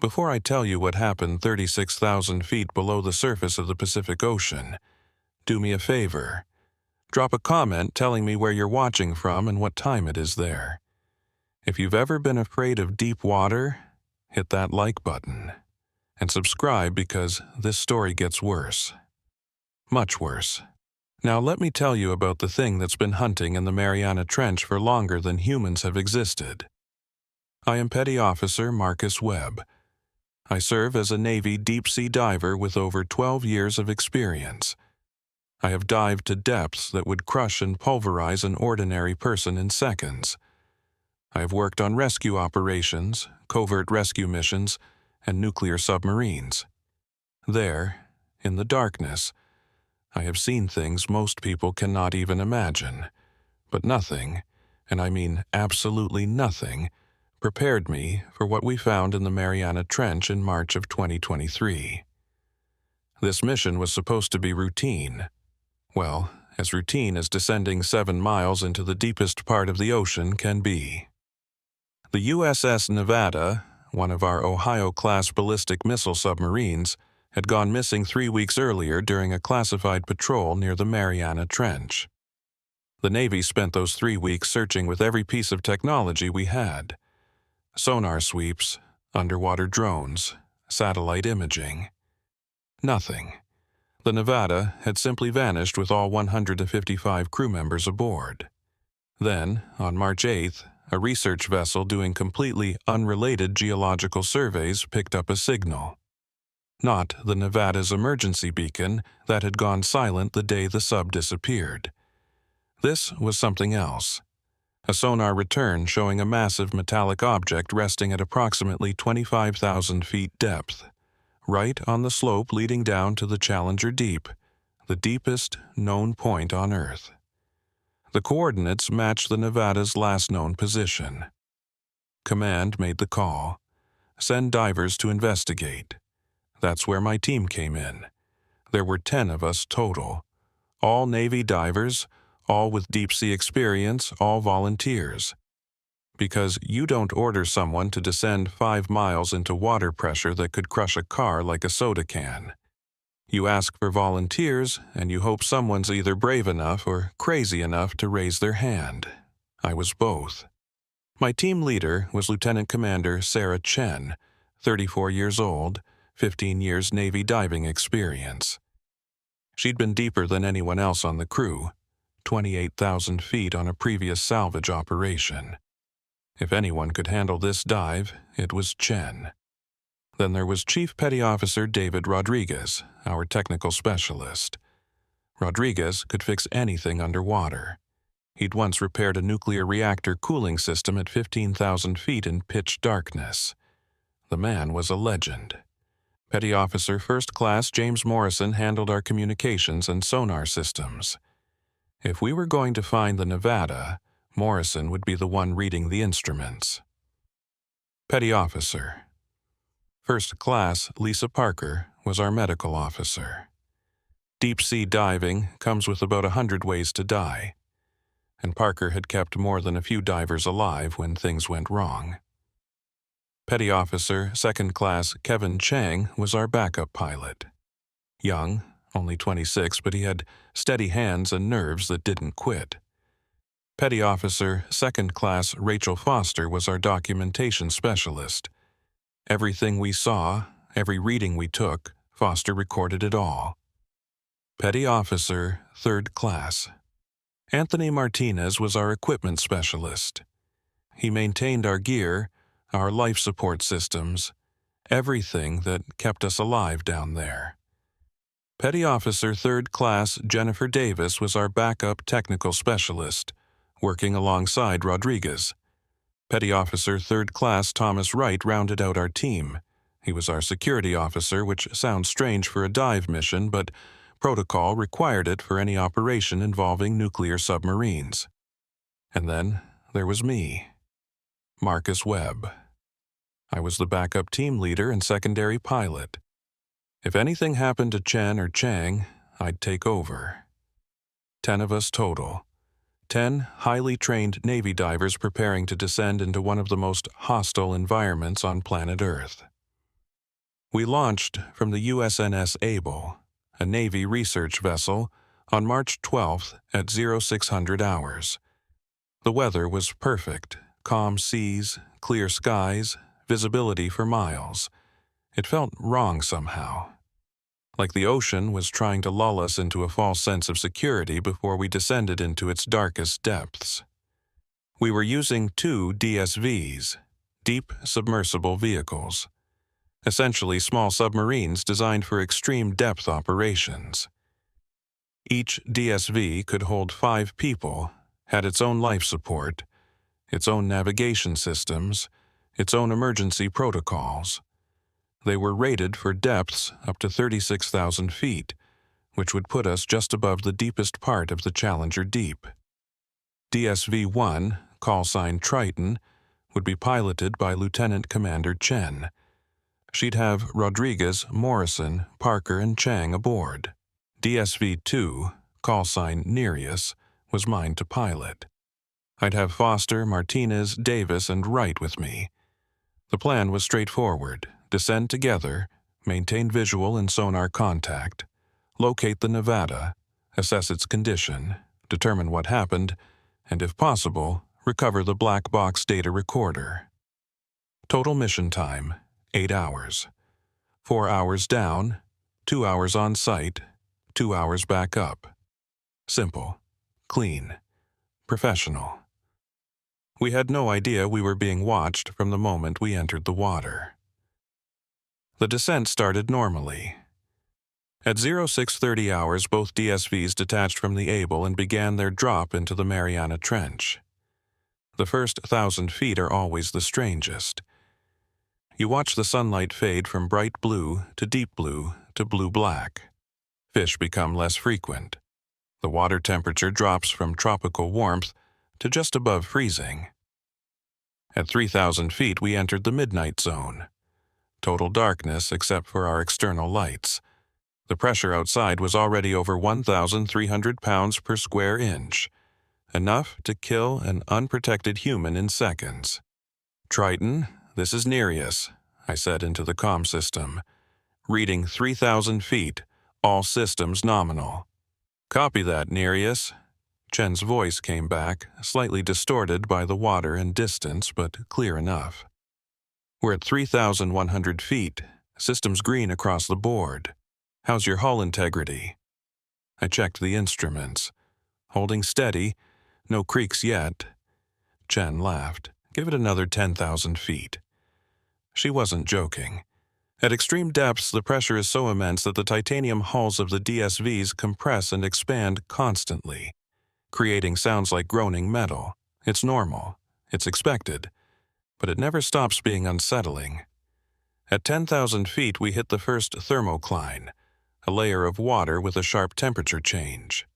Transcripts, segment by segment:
Before I tell you what happened 36,000 feet below the surface of the Pacific Ocean, do me a favor. Drop a comment telling me where you're watching from and what time it is there. If you've ever been afraid of deep water, hit that like button. And subscribe because this story gets worse. Much worse. Now let me tell you about the thing that's been hunting in the Mariana Trench for longer than humans have existed. I am Petty Officer Marcus Webb. I serve as a Navy deep-sea diver with over 12 years of experience. I have dived to depths that would crush and pulverize an ordinary person in seconds. I have worked on rescue operations, covert rescue missions, and nuclear submarines. There, in the darkness, I have seen things most people cannot even imagine, but nothing, and I mean absolutely nothing, prepared me for what we found in the Mariana Trench in March of 2023. This mission was supposed to be routine. Well, as routine as descending 7 miles into the deepest part of the ocean can be. The USS Nevada, one of our Ohio-class ballistic missile submarines, had gone missing 3 weeks earlier during a classified patrol near the Mariana Trench. The Navy spent those 3 weeks searching with every piece of technology we had. Sonar sweeps, underwater drones, satellite imaging. Nothing. The Nevada had simply vanished with all 155 crew members aboard. Then, on March 8th, a research vessel doing completely unrelated geological surveys picked up a signal. Not the Nevada's emergency beacon that had gone silent the day the sub disappeared. This was something else. A sonar return showing a massive metallic object resting at approximately 25,000 feet depth, right on the slope leading down to the Challenger Deep, the deepest known point on Earth. The coordinates matched the Nevada's last known position. Command made the call. Send divers to investigate. That's where my team came in. There were 10 of us total. All Navy divers, all with deep-sea experience, all volunteers. Because you don't order someone to descend 5 miles into water pressure that could crush a car like a soda can. You ask for volunteers, and you hope someone's either brave enough or crazy enough to raise their hand. I was both. My team leader was Lieutenant Commander Sarah Chen, 34 years old, 15 years Navy diving experience. She'd been deeper than anyone else on the crew, 28,000 feet on a previous salvage operation. If anyone could handle this dive, it was Chen. Then there was Chief Petty Officer David Rodriguez, our technical specialist. Rodriguez could fix anything underwater. He'd once repaired a nuclear reactor cooling system at 15,000 feet in pitch darkness. The man was a legend. Petty Officer First Class James Morrison handled our communications and sonar systems. If we were going to find the Nevada, Morrison would be the one reading the instruments. Petty Officer First Class Lisa Parker was our medical officer. Deep-sea diving comes with about 100 ways to die, and Parker had kept more than a few divers alive when things went wrong. Petty Officer Second Class Kevin Chang was our backup pilot. Young, only 26, but he had steady hands and nerves that didn't quit. Petty Officer Second Class Rachel Foster was our documentation specialist. Everything we saw, every reading we took, Foster recorded it all. Petty Officer Third Class Anthony Martinez was our equipment specialist. He maintained our gear, our life support systems, everything that kept us alive down there. Petty Officer Third Class Jennifer Davis was our backup technical specialist, working alongside Rodriguez. Petty Officer Third Class Thomas Wright rounded out our team. He was our security officer, which sounds strange for a dive mission, but protocol required it for any operation involving nuclear submarines. And then there was me, Marcus Webb. I was the backup team leader and secondary pilot. If anything happened to Chen or Chang, I'd take over. 10 of us total. 10 highly trained Navy divers preparing to descend into one of the most hostile environments on planet Earth. We launched from the USNS Able, a Navy research vessel, on March 12th at 0600 hours. The weather was perfect, calm seas, clear skies, visibility for miles. It felt wrong somehow, like the ocean was trying to lull us into a false sense of security before we descended into its darkest depths. We were using 2 DSVs, deep submersible vehicles, essentially small submarines designed for extreme depth operations. Each DSV could hold 5 people, had its own life support, its own navigation systems, its own emergency protocols. They were rated for depths up to 36,000 feet, which would put us just above the deepest part of the Challenger Deep. DSV-1, call sign Triton, would be piloted by Lieutenant Commander Chen. She'd have Rodriguez, Morrison, Parker, and Chang aboard. DSV-2, call sign Nereus, was mine to pilot. I'd have Foster, Martinez, Davis, and Wright with me. The plan was straightforward: descend together, maintain visual and sonar contact, locate the Nevada, assess its condition, determine what happened, and if possible, recover the black box data recorder. Total mission time, 8 hours. 4 hours down, 2 hours on site, 2 hours back up. Simple, clean, professional. We had no idea we were being watched from the moment we entered the water. The descent started normally. At 0630 hours, both DSVs detached from the Able and began their drop into the Mariana Trench. The first 1,000 feet are always the strangest. You watch the sunlight fade from bright blue to deep blue to blue-black. Fish become less frequent. The water temperature drops from tropical warmth to just above freezing. At 3,000 feet, we entered the midnight zone. Total darkness except for our external lights. The pressure outside was already over 1,300 pounds per square inch, enough to kill an unprotected human in seconds. "Triton, this is Nereus," I said into the comm system. "Reading 3,000 feet, all systems nominal." "Copy that, Nereus." Chen's voice came back, slightly distorted by the water and distance, but clear enough. "We're at 3,100 feet, systems green across the board. How's your hull integrity?" I checked the instruments. "Holding steady, no creaks yet." Chen laughed. "Give it another 10,000 feet. She wasn't joking. At extreme depths, the pressure is so immense that the titanium hulls of the DSVs compress and expand constantly, creating sounds like groaning metal. It's normal. It's expected. But it never stops being unsettling. At 10,000 feet, we hit the first thermocline, a layer of water with a sharp temperature change.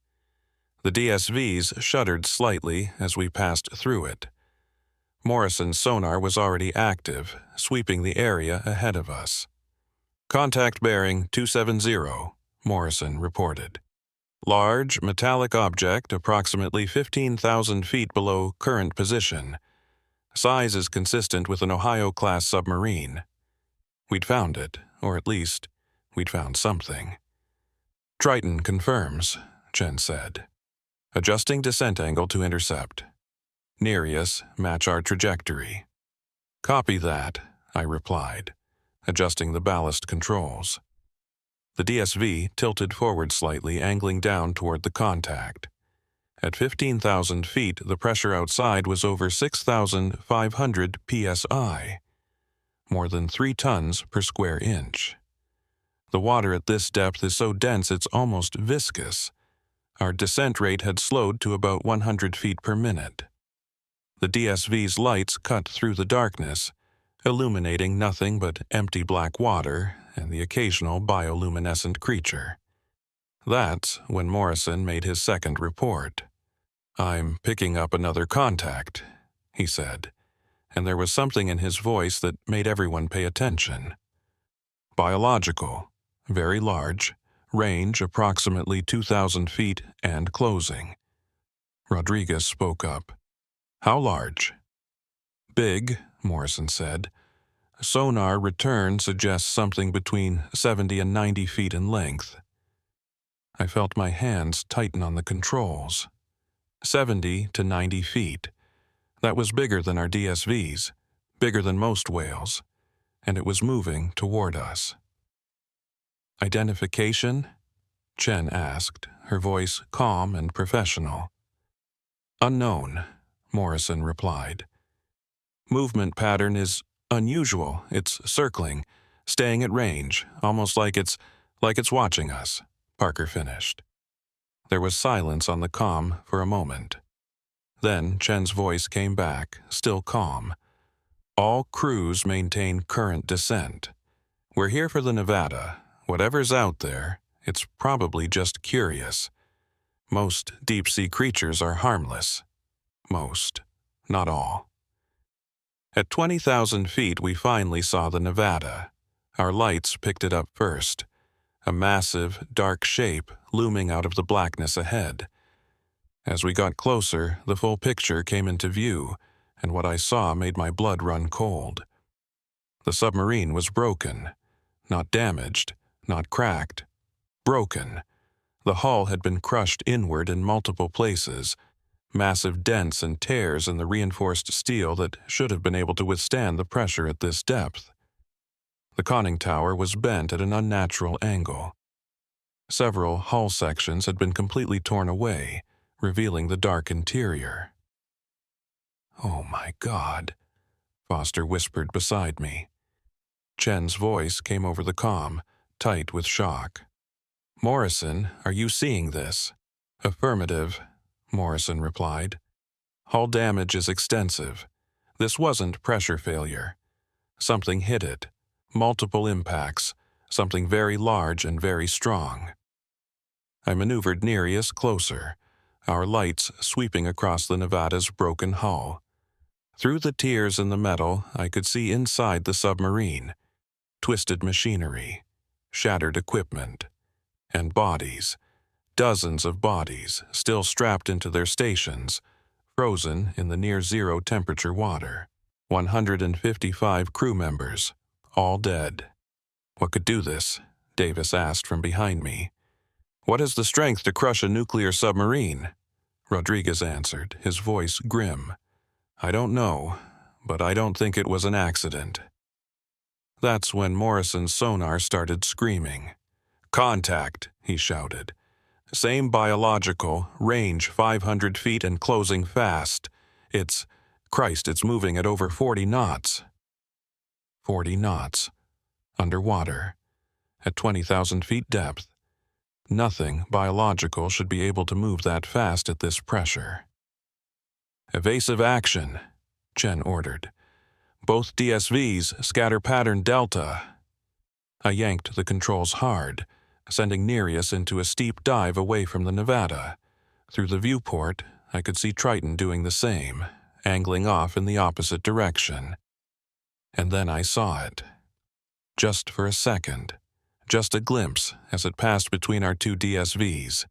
The DSVs shuddered slightly as we passed through it. Morrison's sonar was already active, sweeping the area ahead of us. "Contact bearing 270, Morrison reported. "Large, metallic object approximately 15,000 feet below current position. Size is consistent with an Ohio-class submarine." We'd found it, or at least, we'd found something. "Triton confirms," Chen said. "Adjusting descent angle to intercept. Nereus, match our trajectory." "Copy that," I replied, adjusting the ballast controls. The DSV tilted forward slightly, angling down toward the contact. At 15,000 feet, the pressure outside was over 6,500 psi, more than 3 tons per square inch. The water at this depth is so dense it's almost viscous. Our descent rate had slowed to about 100 feet per minute. The DSV's lights cut through the darkness, illuminating nothing but empty black water and the occasional bioluminescent creature. That's when Morrison made his second report. "I'm picking up another contact," he said, and there was something in his voice that made everyone pay attention. "Biological, very large, range approximately 2,000 feet and closing." Rodriguez spoke up. "How large?" "Big," Morrison said. Sonar return suggests something between 70 and 90 feet in length. I felt my hands tighten on the controls. 70 to 90 feet. That was bigger than our DSVs, bigger than most whales, and it was moving toward us. Identification? Chen asked, her voice calm and professional. Unknown, Morrison replied. Movement pattern is unusual. It's circling, staying at range, almost like it's watching us, Parker finished. There was silence on the comm for a moment. Then Chen's voice came back, still calm. All crews maintain current descent. We're here for the Nevada. Whatever's out there, it's probably just curious. Most deep-sea creatures are harmless. Most, not all. At 20,000 feet, we finally saw the Nevada. Our lights picked it up first. A massive, dark shape looming out of the blackness ahead. As we got closer, the full picture came into view, and what I saw made my blood run cold. The submarine was broken. Not damaged, not cracked. Broken. The hull had been crushed inward in multiple places, massive dents and tears in the reinforced steel that should have been able to withstand the pressure at this depth. The conning tower was bent at an unnatural angle. Several hull sections had been completely torn away, revealing the dark interior. "Oh my God," Foster whispered beside me. Chen's voice came over the comm, tight with shock. "Morrison, are you seeing this?" "Affirmative," Morrison replied. "Hull damage is extensive. This wasn't pressure failure. Something hit it. Multiple impacts. Something very large and very strong." I maneuvered Nereus closer, our lights sweeping across the Nevada's broken hull. Through the tears in the metal, I could see inside the submarine. Twisted machinery, shattered equipment, and bodies. Dozens of bodies, still strapped into their stations, frozen in the near-zero temperature water. 155 crew members, all dead. "What could do this?" Davis asked from behind me. "What has the strength to crush a nuclear submarine?" Rodriguez answered, his voice grim. "I don't know, but I don't think it was an accident." That's when Morrison's sonar started screaming. "Contact," he shouted. "Same biological, range 500 feet and closing fast. It's moving at over 40 knots. 40 knots. Underwater. At 20,000 feet depth. Nothing biological should be able to move that fast at this pressure." "Evasive action," Chen ordered. "Both DSVs scatter pattern Delta." I yanked the controls hard, sending Nereus into a steep dive away from the Nevada. Through the viewport, I could see Triton doing the same, angling off in the opposite direction. And then I saw it. Just for a second. Just a glimpse as it passed between our two DSVs.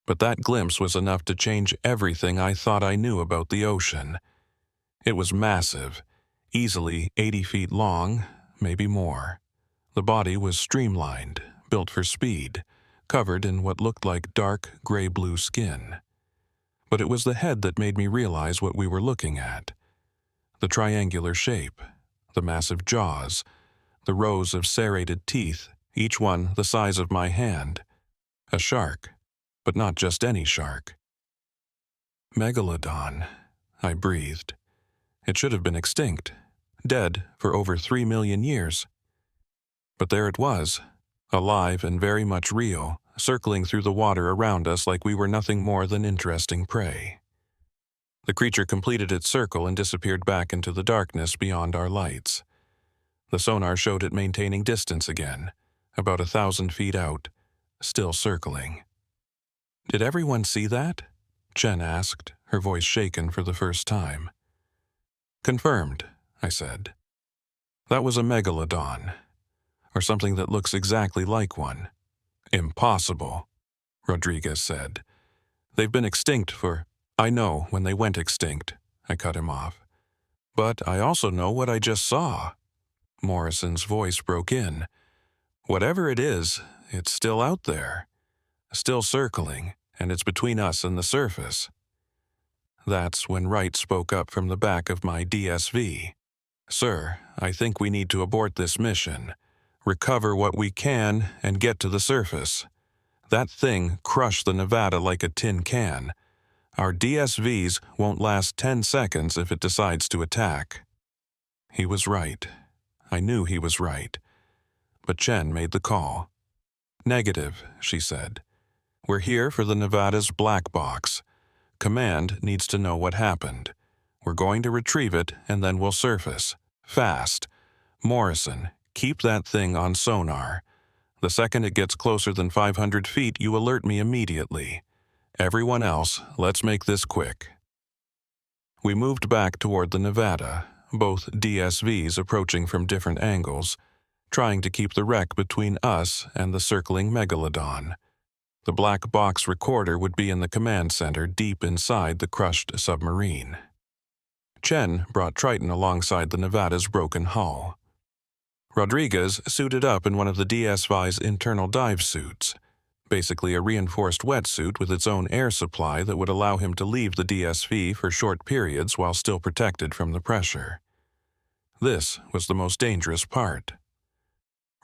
But that glimpse was enough to change everything I thought I knew about the ocean. It was massive, easily 80 feet long, maybe more. The body was streamlined, built for speed, covered in what looked like dark gray-blue skin. But it was the head that made me realize what we were looking at. The triangular shape, the massive jaws, the rows of serrated teeth, each one the size of my hand. A shark, but not just any shark. "Megalodon," I breathed. It should have been extinct, dead for over 3 million years. But there it was, alive and very much real, circling through the water around us like we were nothing more than interesting prey. The creature completed its circle and disappeared back into the darkness beyond our lights. The sonar showed it maintaining distance again, about 1,000 feet out, still circling. "Did everyone see that?" Chen asked, her voice shaken for the first time. "Confirmed," I said. "That was a megalodon, or something that looks exactly like one." "Impossible," Rodriguez said. "They've been extinct for—" "I know when they went extinct," I cut him off. "But I also know what I just saw." Morrison's voice broke in. "Whatever it is, it's still out there. Still circling, and it's between us and the surface." That's when Wright spoke up from the back of my DSV. "Sir, I think we need to abort this mission, recover what we can, and get to the surface. That thing crushed the Nevada like a tin can. Our DSVs won't last 10 seconds if it decides to attack." He was right. I knew he was right. But Chen made the call. "Negative," she said. "We're here for the Nevada's black box. Command needs to know what happened. We're going to retrieve it, and then we'll surface. Fast. Morrison, keep that thing on sonar. The second it gets closer than 500 feet, you alert me immediately. Everyone else, let's make this quick." We moved back toward the Nevada, both DSVs approaching from different angles, trying to keep the wreck between us and the circling Megalodon. The black box recorder would be in the command center deep inside the crushed submarine. Chen brought Triton alongside the Nevada's broken hull. Rodriguez suited up in one of the DSV's internal dive suits, basically a reinforced wetsuit with its own air supply that would allow him to leave the DSV for short periods while still protected from the pressure. This was the most dangerous part.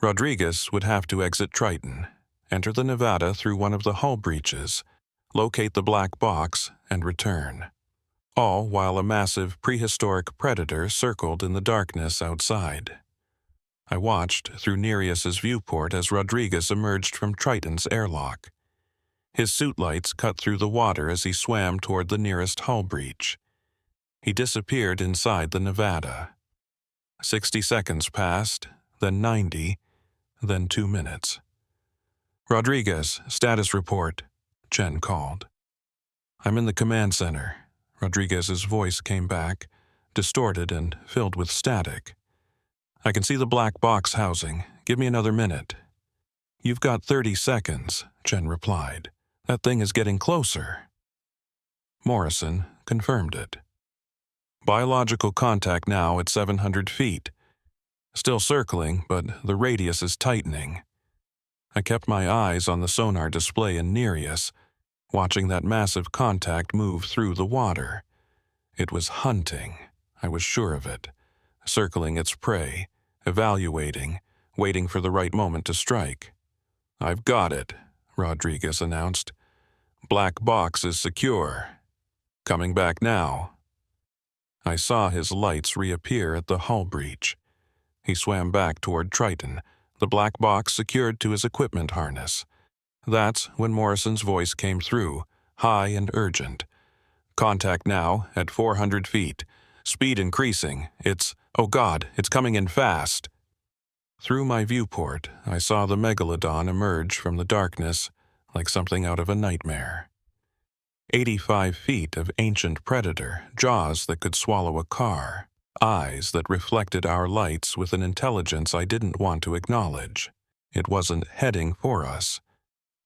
Rodriguez would have to exit Triton, enter the Nevada through one of the hull breaches, locate the black box, and return. All while a massive prehistoric predator circled in the darkness outside. I watched through Nereus's viewport as Rodriguez emerged from Triton's airlock. His suit lights cut through the water as he swam toward the nearest hull breach. He disappeared inside the Nevada. 60 seconds passed, then 90, then 2 minutes. "Rodriguez, status report," Chen called. "I'm in the command center." Rodriguez's voice came back, distorted and filled with static. "I can see the black box housing. Give me another minute." "You've got 30 seconds," Chen replied. "That thing is getting closer." Morrison confirmed it. "Biological contact now at 700 feet. Still circling, but the radius is tightening." I kept my eyes on the sonar display in Nereus, watching that massive contact move through the water. It was hunting, I was sure of it, circling its prey, evaluating, waiting for the right moment to strike. "I've got it," Rodriguez announced. "Black box is secure. Coming back now." I saw his lights reappear at the hull breach. He swam back toward Triton, the black box secured to his equipment harness. That's when Morrison's voice came through, high and urgent. "Contact now at 400 feet. Speed increasing. Oh God, it's coming in fast." Through my viewport, I saw the Megalodon emerge from the darkness like something out of a nightmare. 85 feet of ancient predator, jaws that could swallow a car, eyes that reflected our lights with an intelligence I didn't want to acknowledge. It wasn't heading for us.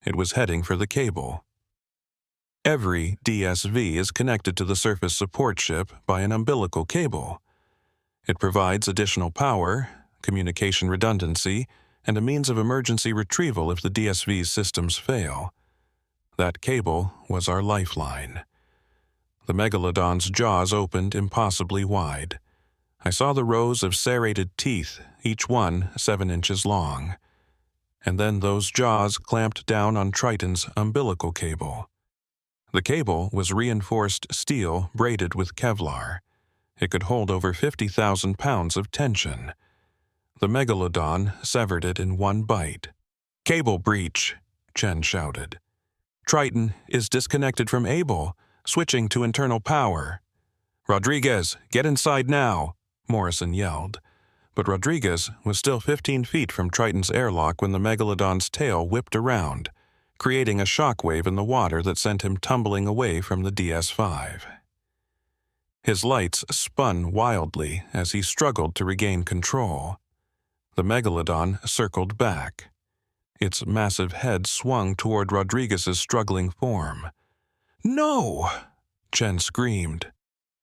It was heading for the cable. Every DSV is connected to the surface support ship by an umbilical cable. It provides additional power, communication redundancy, and a means of emergency retrieval if the DSV's systems fail. That cable was our lifeline. The Megalodon's jaws opened impossibly wide. I saw the rows of serrated teeth, each one 7 inches long. And then those jaws clamped down on Triton's umbilical cable. The cable was reinforced steel braided with Kevlar. It could hold over 50,000 pounds of tension. The Megalodon severed it in one bite. "Cable breach," Chen shouted. "Triton is disconnected from Able, switching to internal power." "Rodriguez, get inside now," Morrison yelled. But Rodriguez was still 15 feet from Triton's airlock when the Megalodon's tail whipped around, creating a shockwave in the water that sent him tumbling away from the DS-5. His lights spun wildly as he struggled to regain control. The Megalodon circled back. Its massive head swung toward Rodriguez's struggling form. "No!" Chen screamed.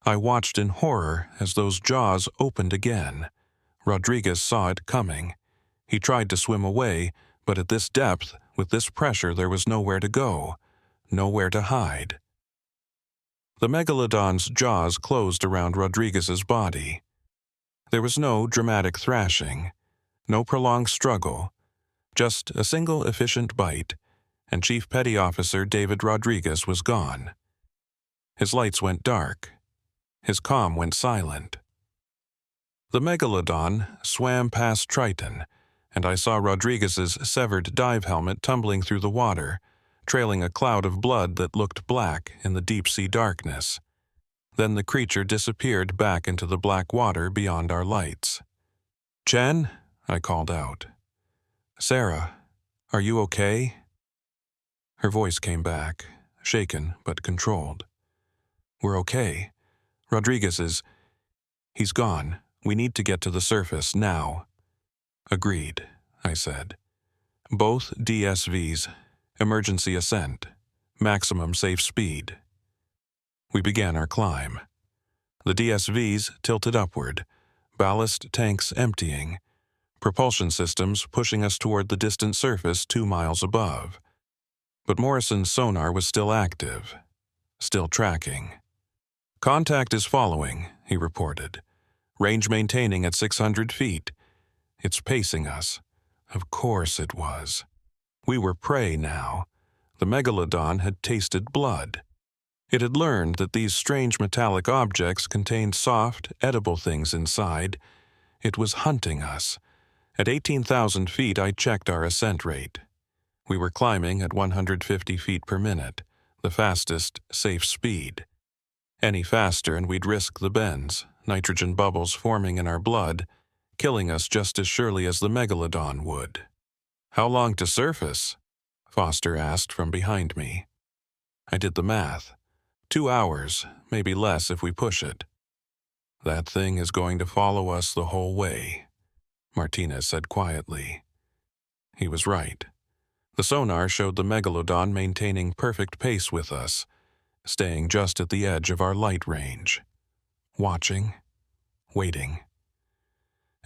I watched in horror as those jaws opened again, Rodriguez saw it coming. He tried to swim away, but at this depth, with this pressure, there was nowhere to go, nowhere to hide. The Megalodon's jaws closed around Rodriguez's body. There was no dramatic thrashing, no prolonged struggle, just a single efficient bite, and Chief Petty Officer David Rodriguez was gone. His lights went dark. His comm went silent. The Megalodon swam past Triton, and I saw Rodriguez's severed dive helmet tumbling through the water, trailing a cloud of blood that looked black in the deep-sea darkness. Then the creature disappeared back into the black water beyond our lights. "Jen?" I called out. "Sarah, are you okay?" Her voice came back, shaken but controlled. "We're okay. Rodriguez he's gone. We need to get to the surface now." "Agreed," I said. "Both DSVs, emergency ascent, maximum safe speed." We began our climb. The DSVs tilted upward, ballast tanks emptying, propulsion systems pushing us toward the distant surface 2 miles above. But Morrison's sonar was still active, still tracking. "Contact is following," he reported. "Range maintaining at 600 feet. It's pacing us." Of course it was. We were prey now. The Megalodon had tasted blood. It had learned that these strange metallic objects contained soft, edible things inside. It was hunting us. At 18,000 feet, I checked our ascent rate. We were climbing at 150 feet per minute, the fastest safe speed. Any faster and we'd risk the bends, nitrogen bubbles forming in our blood, killing us just as surely as the Megalodon would. "How long to surface?" Foster asked from behind me. I did the math. 2 hours, maybe less if we push it. "That thing is going to follow us the whole way," Martinez said quietly. He was right. The sonar showed the Megalodon maintaining perfect pace with us, staying just at the edge of our light range. Watching, waiting.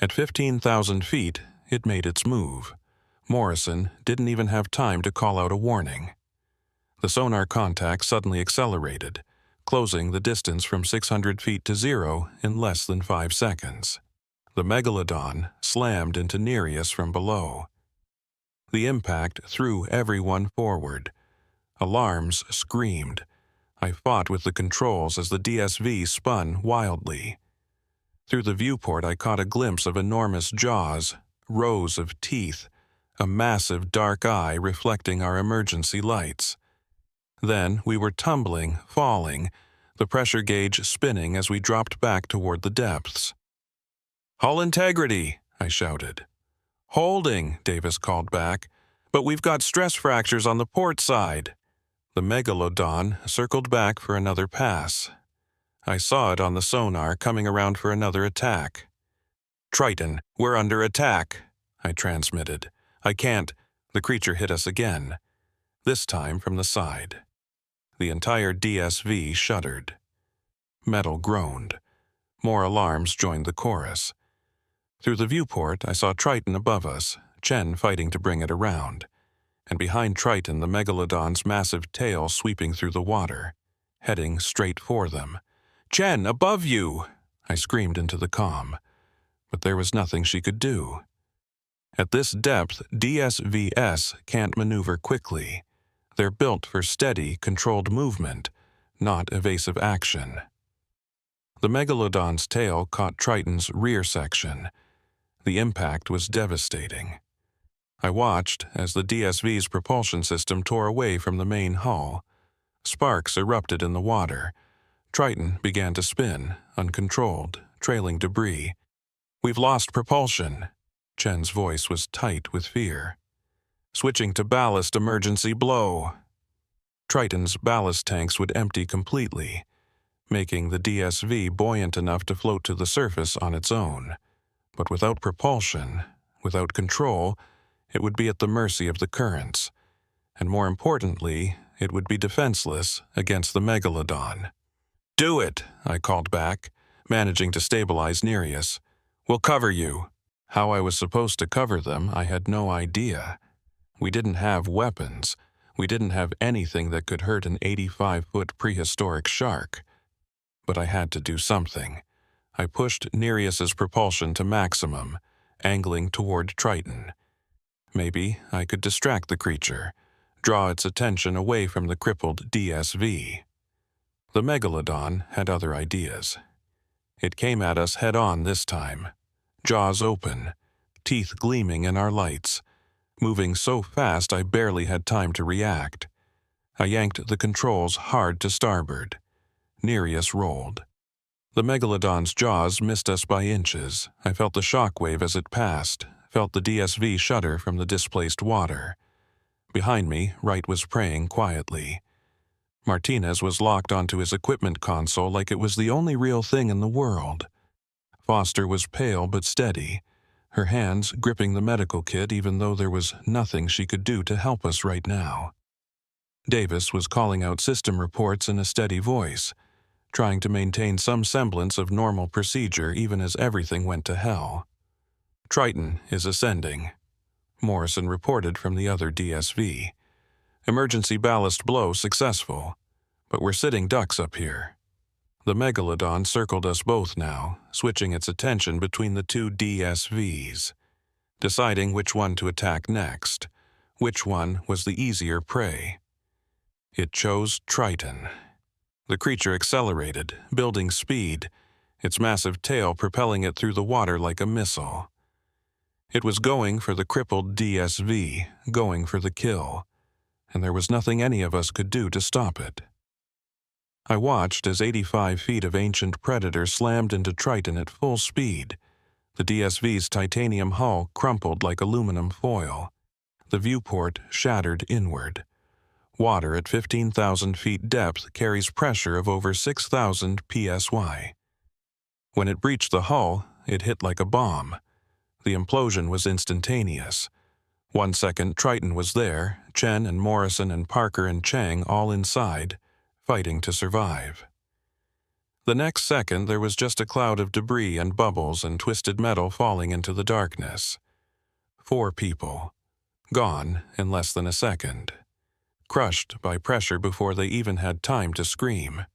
At 15,000 feet, it made its move. Morrison didn't even have time to call out a warning. The sonar contact suddenly accelerated, closing the distance from 600 feet to 0 in less than 5 seconds. The Megalodon slammed into Nereus from below. The impact threw everyone forward. Alarms screamed. I fought with the controls as the DSV spun wildly. Through the viewport, I caught a glimpse of enormous jaws, rows of teeth, a massive dark eye reflecting our emergency lights. Then we were tumbling, falling, the pressure gauge spinning as we dropped back toward the depths. "Hull integrity," I shouted. "Holding," Davis called back, "but we've got stress fractures on the port side." The Megalodon circled back for another pass. I saw it on the sonar coming around for another attack. "Triton, we're under attack," I transmitted. "I can't." The creature hit us again, this time from the side. The entire DSV shuddered. Metal groaned. More alarms joined the chorus. Through the viewport, I saw Triton above us, Chen fighting to bring it around, and behind Triton the Megalodon's massive tail sweeping through the water, heading straight for them. "Chen, above you!" I screamed into the comm, but there was nothing she could do. At this depth, DSVs can't maneuver quickly. They're built for steady, controlled movement, not evasive action. The Megalodon's tail caught Triton's rear section. The impact was devastating. I watched as the DSV's propulsion system tore away from the main hull. Sparks erupted in the water. Triton began to spin, uncontrolled, trailing debris. "We've lost propulsion." Chen's voice was tight with fear. "Switching to ballast emergency blow." Triton's ballast tanks would empty completely, making the DSV buoyant enough to float to the surface on its own. But without propulsion, without control, it would be at the mercy of the currents. And more importantly, it would be defenseless against the Megalodon. "Do it," I called back, managing to stabilize Nereus. "We'll cover you." How I was supposed to cover them, I had no idea. We didn't have weapons. We didn't have anything that could hurt an 85-foot prehistoric shark. But I had to do something. I pushed Nereus's propulsion to maximum, angling toward Triton. Maybe I could distract the creature, draw its attention away from the crippled DSV. The Megalodon had other ideas. It came at us head-on this time, jaws open, teeth gleaming in our lights, moving so fast I barely had time to react. I yanked the controls hard to starboard. Nereus rolled. The Megalodon's jaws missed us by inches. I felt the shockwave as it passed, felt the DSV shudder from the displaced water. Behind me, Wright was praying quietly. Martinez was locked onto his equipment console like it was the only real thing in the world. Foster was pale but steady, her hands gripping the medical kit even though there was nothing she could do to help us right now. Davis was calling out system reports in a steady voice, trying to maintain some semblance of normal procedure even as everything went to hell. "Triton is ascending," Morrison reported from the other DSV. "Emergency ballast blow successful, but we're sitting ducks up here." The Megalodon circled us both now, switching its attention between the two DSVs, deciding which one to attack next, which one was the easier prey. It chose Triton. The creature accelerated, building speed, its massive tail propelling it through the water like a missile. It was going for the crippled DSV, going for the kill, and there was nothing any of us could do to stop it. I watched as 85 feet of ancient predator slammed into Triton at full speed. The DSV's titanium hull crumpled like aluminum foil. The viewport shattered inward. Water at 15,000 feet depth carries pressure of over 6,000 psi. When it breached the hull, it hit like a bomb. The implosion was instantaneous. 1 second, Triton was there, Chen and Morrison and Parker and Chang all inside, fighting to survive. The next second, there was just a cloud of debris and bubbles and twisted metal falling into the darkness. 4 people, gone in less than a second, crushed by pressure before they even had time to scream.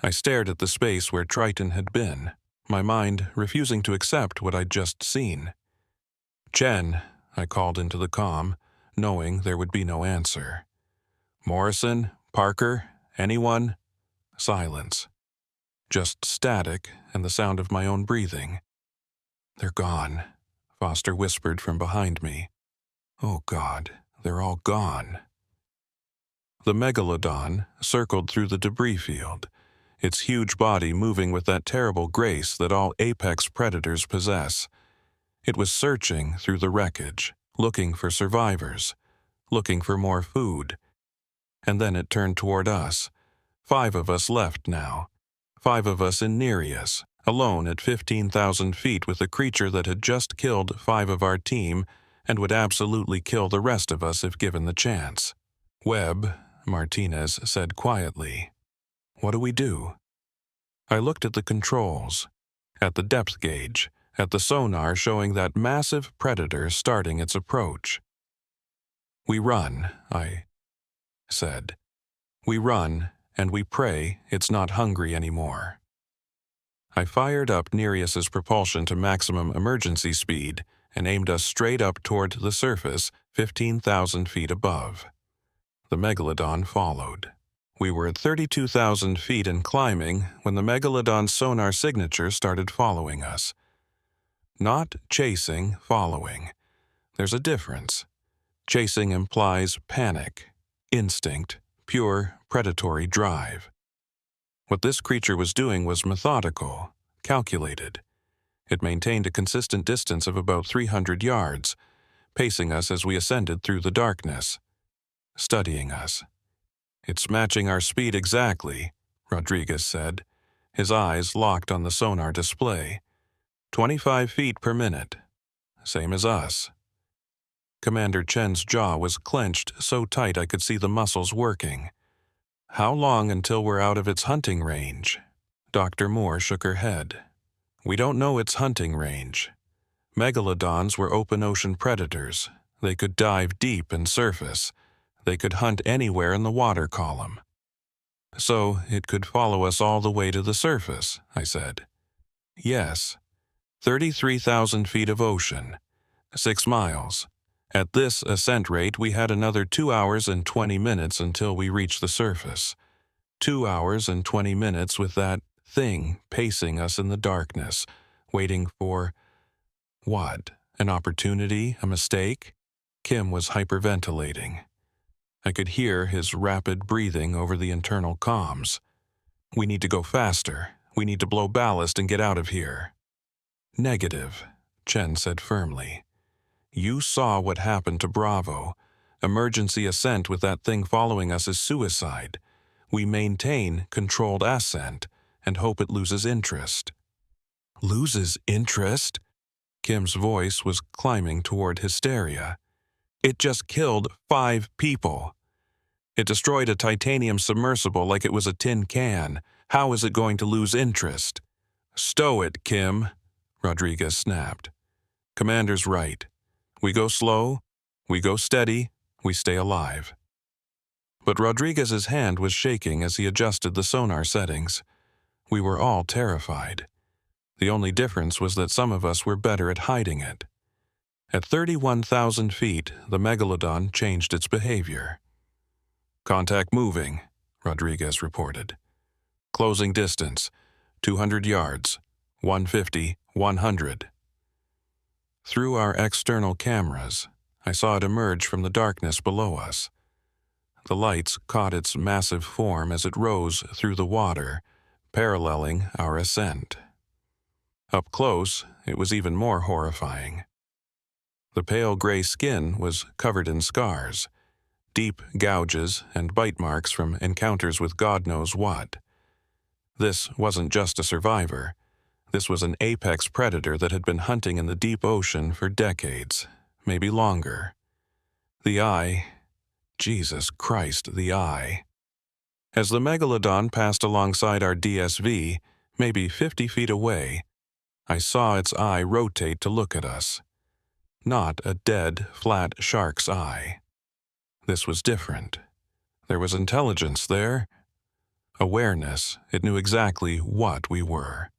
I stared at the space where Triton had been, my mind refusing to accept what I'd just seen. "Chen," I called into the comm, knowing there would be no answer. "Morrison, Parker, anyone?" Silence. Just static and the sound of my own breathing. "They're gone," Foster whispered from behind me. "Oh God, they're all gone." The Megalodon circled through the debris field, its huge body moving with that terrible grace that all apex predators possess. It was searching through the wreckage, looking for survivors, looking for more food. And then it turned toward us. 5 of us left now. 5 of us in Nereus, alone at 15,000 feet with a creature that had just killed 5 of our team and would absolutely kill the rest of us if given the chance. "Webb," Martinez said quietly. "What do we do?" I looked at the controls, at the depth gauge, at the sonar showing that massive predator starting its approach. "We run," I said. "We run, and we pray it's not hungry anymore." I fired up Nereus's propulsion to maximum emergency speed and aimed us straight up toward the surface 15,000 feet above. The Megalodon followed. We were at 32,000 feet and climbing when the Megalodon's sonar signature started following us. Not chasing, following. There's a difference. Chasing implies panic, instinct, pure predatory drive. What this creature was doing was methodical, calculated. It maintained a consistent distance of about 300 yards, pacing us as we ascended through the darkness, studying us. "It's matching our speed exactly," Rodriguez said, his eyes locked on the sonar display. 25 feet per minute. Same as us. Commander Chen's jaw was clenched so tight I could see the muscles working. "How long until we're out of its hunting range?" Dr. Moore shook her head. We don't know its hunting range. Megalodons were open ocean predators. They could dive deep and surface. They could hunt anywhere in the water column. So it could follow us all the way to the surface, I said. Yes. 33,000 feet of ocean. 6 miles. At this ascent rate, we had another 2 hours and 20 minutes until we reached the surface. 2 hours and 20 minutes with that thing pacing us in the darkness, waiting for what? An opportunity? A mistake? Kim was hyperventilating. I could hear his rapid breathing over the internal comms. We need to go faster. We need to blow ballast and get out of here. Negative, Chen said firmly. You saw what happened to Bravo. Emergency ascent with that thing following us is suicide. We maintain controlled ascent and hope it loses interest. Loses interest? Kim's voice was climbing toward hysteria. It just killed 5 people. It destroyed a titanium submersible like it was a tin can. How is it going to lose interest? Stow it, Kim, Rodriguez snapped. Commander's right. We go slow, we go steady, we stay alive. But Rodriguez's hand was shaking as he adjusted the sonar settings. We were all terrified. The only difference was that some of us were better at hiding it. At 31,000 feet, the Megalodon changed its behavior. Contact moving, Rodriguez reported. Closing distance, 200 yards, 150, 100. Through our external cameras, I saw it emerge from the darkness below us. The lights caught its massive form as it rose through the water, paralleling our ascent. Up close, it was even more horrifying. The pale gray skin was covered in scars, deep gouges and bite marks from encounters with God knows what. This wasn't just a survivor. This was an apex predator that had been hunting in the deep ocean for decades, maybe longer. The eye, Jesus Christ, the eye. As the Megalodon passed alongside our DSV, maybe 50 feet away, I saw its eye rotate to look at us. Not a dead, flat shark's eye. This was different. There was intelligence there. Awareness. It knew exactly what we were.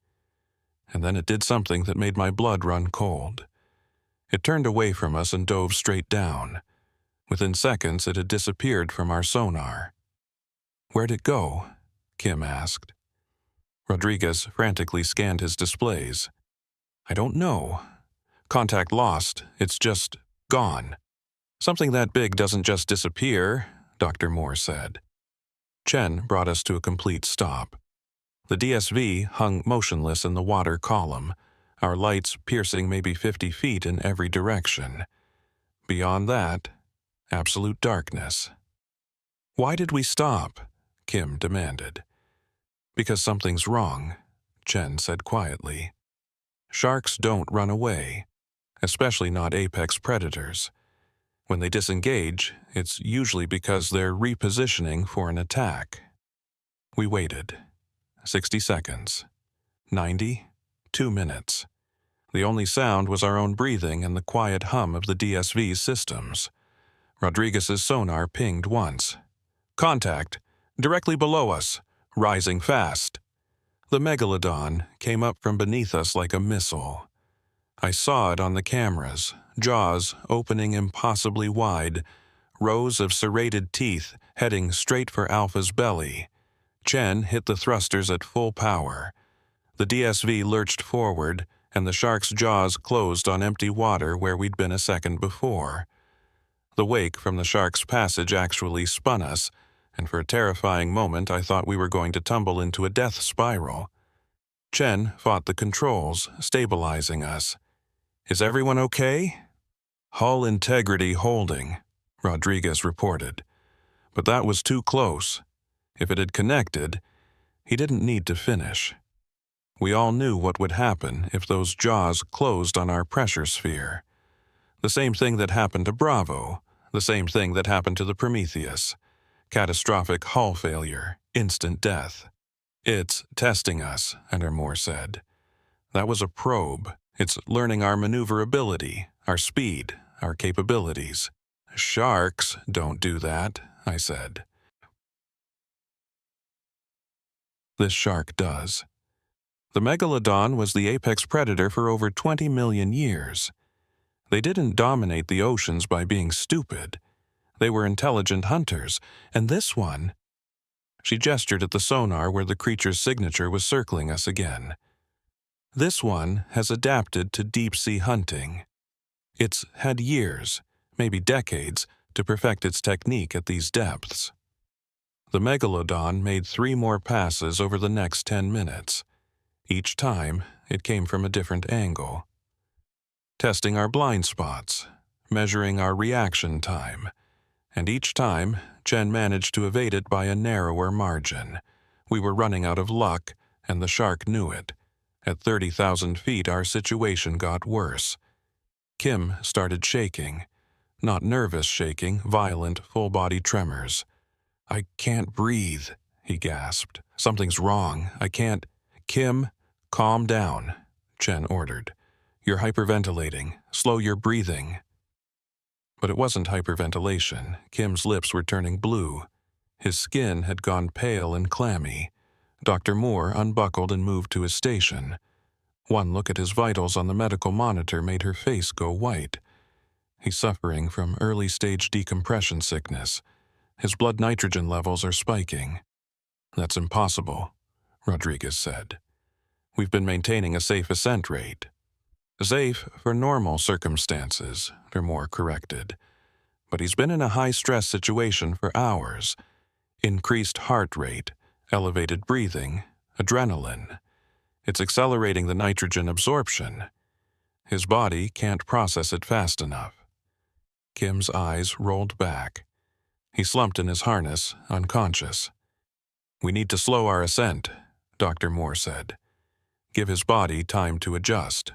And then it did something that made my blood run cold. It turned away from us and dove straight down. Within seconds, it had disappeared from our sonar. Where'd it go? Kim asked. Rodriguez frantically scanned his displays. I don't know. Contact lost. It's just gone. Something that big doesn't just disappear, Dr. Moore said. Chen brought us to a complete stop. The DSV hung motionless in the water column, our lights piercing maybe 50 feet in every direction. Beyond that, absolute darkness. Why did we stop? Kim demanded. Because something's wrong, Chen said quietly. Sharks don't run away, especially not apex predators. When they disengage, it's usually because they're repositioning for an attack. We waited. 60 seconds. 90. 2 minutes. The only sound was our own breathing and the quiet hum of the DSV's systems. Rodriguez's sonar pinged once. Contact! Directly below us! Rising fast! The Megalodon came up from beneath us like a missile. I saw it on the cameras, jaws opening impossibly wide, rows of serrated teeth heading straight for Alpha's belly. Chen hit the thrusters at full power. The DSV lurched forward, and the shark's jaws closed on empty water where we'd been a second before. The wake from the shark's passage actually spun us, and for a terrifying moment I thought we were going to tumble into a death spiral. Chen fought the controls, stabilizing us. Is everyone okay? Hull integrity holding, Rodriguez reported. But that was too close. If it had connected, he didn't need to finish. We all knew what would happen if those jaws closed on our pressure sphere. The same thing that happened to Bravo, the same thing that happened to the Prometheus. Catastrophic hull failure, instant death. It's testing us, Moore said. That was a probe. It's learning our maneuverability, our speed, our capabilities. Sharks don't do that, I said. This shark does. The Megalodon was the apex predator for over 20 million years. They didn't dominate the oceans by being stupid. They were intelligent hunters, and this one... She gestured at the sonar where the creature's signature was circling us again. This one has adapted to deep-sea hunting. It's had years, maybe decades, to perfect its technique at these depths. The Megalodon made 3 more passes over the next 10 minutes. Each time, it came from a different angle. Testing our blind spots, measuring our reaction time, and each time, Chen managed to evade it by a narrower margin. We were running out of luck, and the shark knew it. At 30,000 feet, our situation got worse. Kim started shaking. Not nervous shaking, violent, full-body tremors. "I can't breathe," he gasped. "Something's wrong. I can't—" "Kim, calm down," Chen ordered. "You're hyperventilating. Slow your breathing." But it wasn't hyperventilation. Kim's lips were turning blue. His skin had gone pale and clammy. Dr. Moore unbuckled and moved to his station. One look at his vitals on the medical monitor made her face go white. He's suffering from early-stage decompression sickness. His blood nitrogen levels are spiking. "That's impossible," Rodriguez said. "We've been maintaining a safe ascent rate." "Safe for normal circumstances," Moore corrected. "But he's been in a high-stress situation for hours. Increased heart rate, elevated breathing, adrenaline. It's accelerating the nitrogen absorption. His body can't process it fast enough." Kim's eyes rolled back. He slumped in his harness, unconscious. "We need to slow our ascent," Dr. Moore said. "Give his body time to adjust."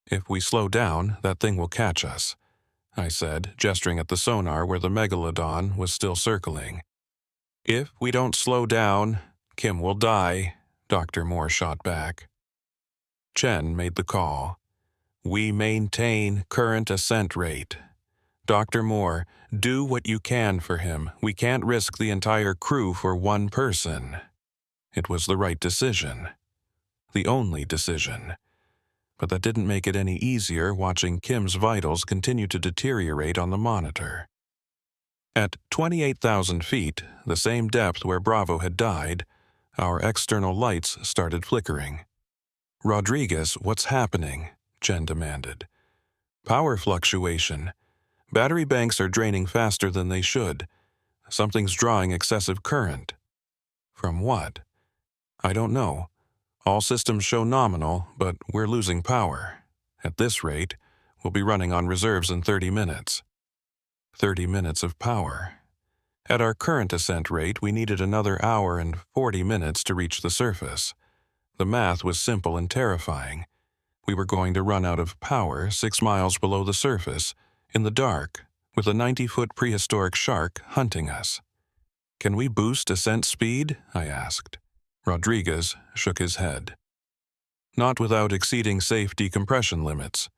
"If we slow down, that thing will catch us," I said, gesturing at the sonar where the Megalodon was still circling. "If we don't slow down, Kim will die," Dr. Moore shot back. Chen made the call. "We maintain current ascent rate. Dr. Moore, do what you can for him. We can't risk the entire crew for one person." It was the right decision. The only decision. But that didn't make it any easier watching Kim's vitals continue to deteriorate on the monitor. At 28,000 feet, the same depth where Bravo had died, our external lights started flickering. "Rodriguez, what's happening?" Chen demanded. "Power fluctuation. Battery banks are draining faster than they should. Something's drawing excessive current." "From what?" "I don't know. All systems show nominal, but we're losing power. At this rate, we'll be running on reserves in 30 minutes. 30 minutes of power. At our current ascent rate, we needed another hour and 40 minutes to reach the surface. The math was simple and terrifying. We were going to run out of power 6 miles below the surface, in the dark, with a 90-foot prehistoric shark hunting us. "Can we boost ascent speed?" I asked. Rodriguez shook his head. "Not without exceeding safe decompression limits.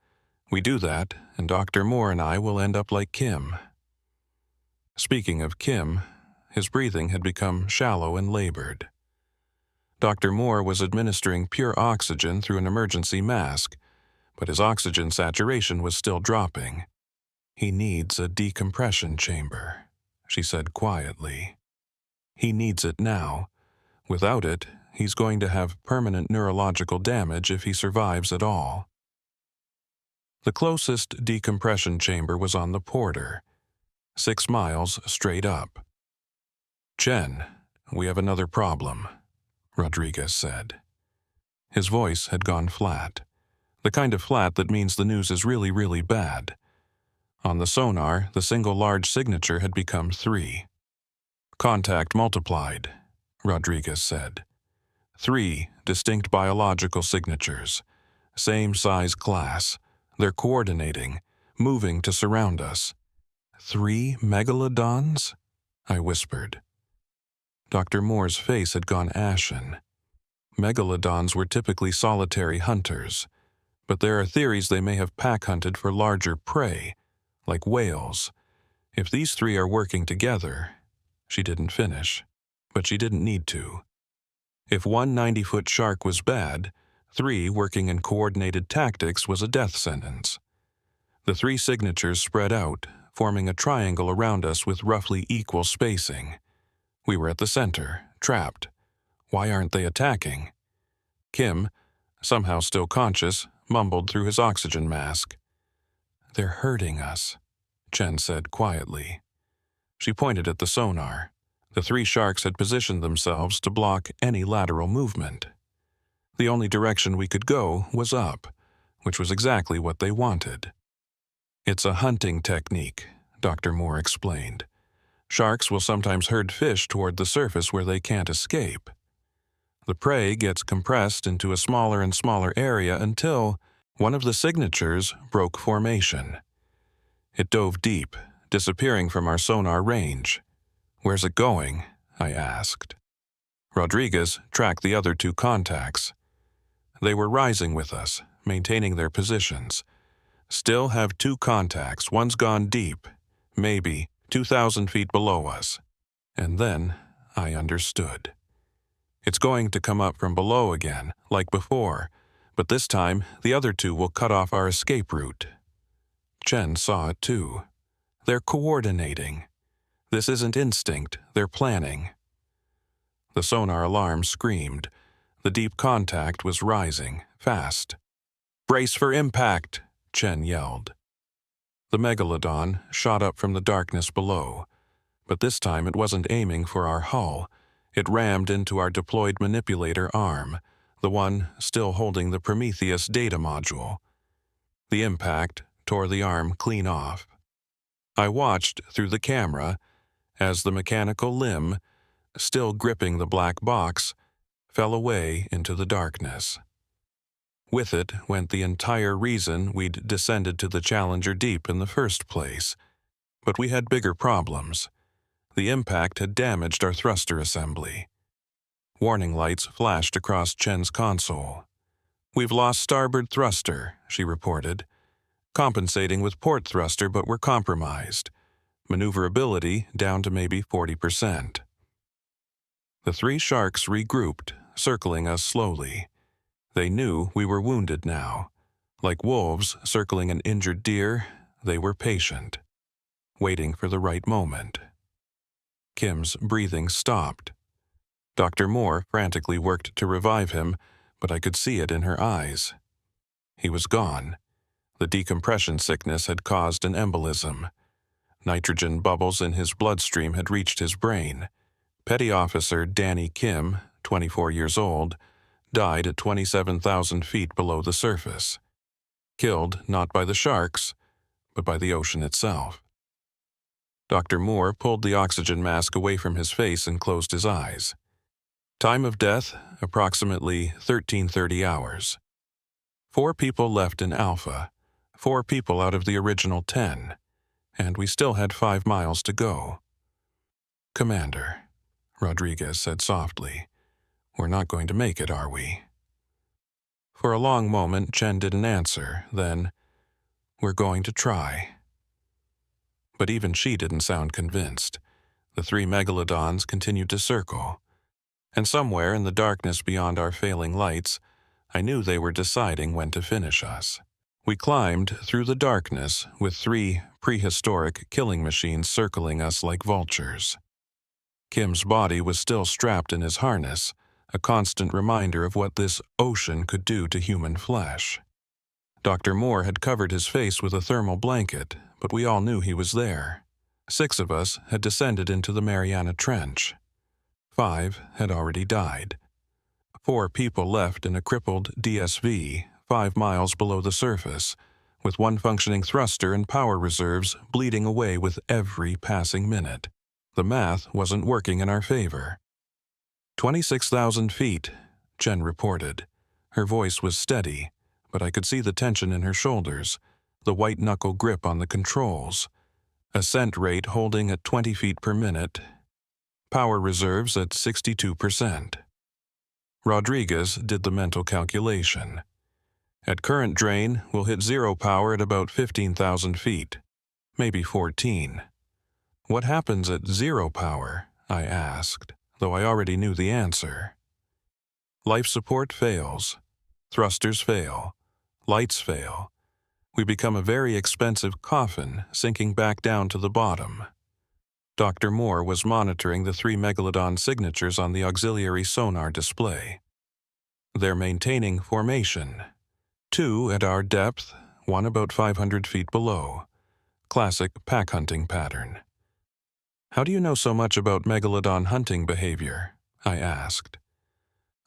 We do that, and Dr. Moore and I will end up like Kim." Speaking of Kim, his breathing had become shallow and labored. Dr. Moore was administering pure oxygen through an emergency mask, but his oxygen saturation was still dropping. "He needs a decompression chamber," she said quietly. "He needs it now. Without it, he's going to have permanent neurological damage if he survives at all." The closest decompression chamber was on the Porter, 6 miles straight up. "Chen, we have another problem," Rodriguez said. His voice had gone flat, the kind of flat that means the news is really, really bad. On the sonar, the single large signature had become 3. "Contact multiplied," Rodriguez said. 3 distinct biological signatures. Same size class. They're coordinating, moving to surround us. 3 megalodons? I whispered. Dr. Moore's face had gone ashen. Megalodons were typically solitary hunters, but there are theories they may have pack-hunted for larger prey, like whales. If these three are working together, she didn't finish, but she didn't need to. If one 90-foot shark was bad, three working in coordinated tactics was a death sentence. The three signatures spread out, forming a triangle around us with roughly equal spacing. We were at the center, trapped. Why aren't they attacking? Kim, somehow still conscious, mumbled through his oxygen mask. "They're hurting us," Chen said quietly. She pointed at the sonar. The three sharks had positioned themselves to block any lateral movement. The only direction we could go was up, which was exactly what they wanted. "It's a hunting technique," Dr. Moore explained. "Sharks will sometimes herd fish toward the surface where they can't escape. The prey gets compressed into a smaller and smaller area until one of the signatures broke formation. It dove deep, disappearing from our sonar range. "Where's it going?" I asked. Rodriguez tracked the other two contacts. They were rising with us, maintaining their positions. "Still have two contacts. One's gone deep, maybe 2,000 feet below us." And then I understood. "It's going to come up from below again, like before, but this time the other two will cut off our escape route." Chen saw it too. "They're coordinating. This isn't instinct, they're planning." The sonar alarm screamed. The deep contact was rising, fast. "Brace for impact!" Chen yelled. The Megalodon shot up from the darkness below, but this time it wasn't aiming for our hull. It rammed into our deployed manipulator arm, the one still holding the Prometheus data module. The impact tore the arm clean off. I watched through the camera as the mechanical limb, still gripping the black box, fell away into the darkness. With it went the entire reason we'd descended to the Challenger Deep in the first place. But we had bigger problems. The impact had damaged our thruster assembly. Warning lights flashed across Chen's console. "We've lost starboard thruster," she reported. "Compensating with port thruster, but we're compromised. Maneuverability down to maybe 40%. The three sharks regrouped, circling us slowly. They knew we were wounded now. Like wolves circling an injured deer, they were patient, waiting for the right moment. Kim's breathing stopped. Dr. Moore frantically worked to revive him, but I could see it in her eyes. He was gone. The decompression sickness had caused an embolism. Nitrogen bubbles in his bloodstream had reached his brain. Petty Officer Danny Kim, 24 years old, died at 27,000 feet below the surface. Killed not by the sharks, but by the ocean itself. Dr. Moore pulled the oxygen mask away from his face and closed his eyes. Time of death, approximately 1330 hours. 4 people left in Alpha, 4 people out of the original 10, and we still had 5 miles to go. "Commander," Rodriguez said softly, "we're not going to make it, are we?" For a long moment, Chen didn't answer. Then, "We're going to try." But even she didn't sound convinced. The 3 megalodons continued to circle. And somewhere in the darkness beyond our failing lights, I knew they were deciding when to finish us. We climbed through the darkness with 3 prehistoric killing machines circling us like vultures. Kim's body was still strapped in his harness, a constant reminder of what this ocean could do to human flesh. Dr. Moore had covered his face with a thermal blanket, but we all knew he was there. 6 of us had descended into the Mariana Trench. 5 had already died. 4 people left in a crippled DSV 5 miles below the surface, with 1 functioning thruster and power reserves bleeding away with every passing minute. The math wasn't working in our favor. 26,000 feet, Chen reported. Her voice was steady, but I could see the tension in her shoulders, the white-knuckle grip on the controls. Ascent rate holding at 20 feet per minute. Power reserves at 62%. Rodriguez did the mental calculation. At current drain, we'll hit zero power at about 15,000 feet, maybe 14. What happens at zero power? I asked, though I already knew the answer. Life support fails. Thrusters fail. Lights fail. We become a very expensive coffin sinking back down to the bottom. Dr. Moore was monitoring the 3 Megalodon signatures on the auxiliary sonar display. They're maintaining formation. 2 at our depth, 1 about 500 feet below. Classic pack hunting pattern. How do you know so much about Megalodon hunting behavior? I asked.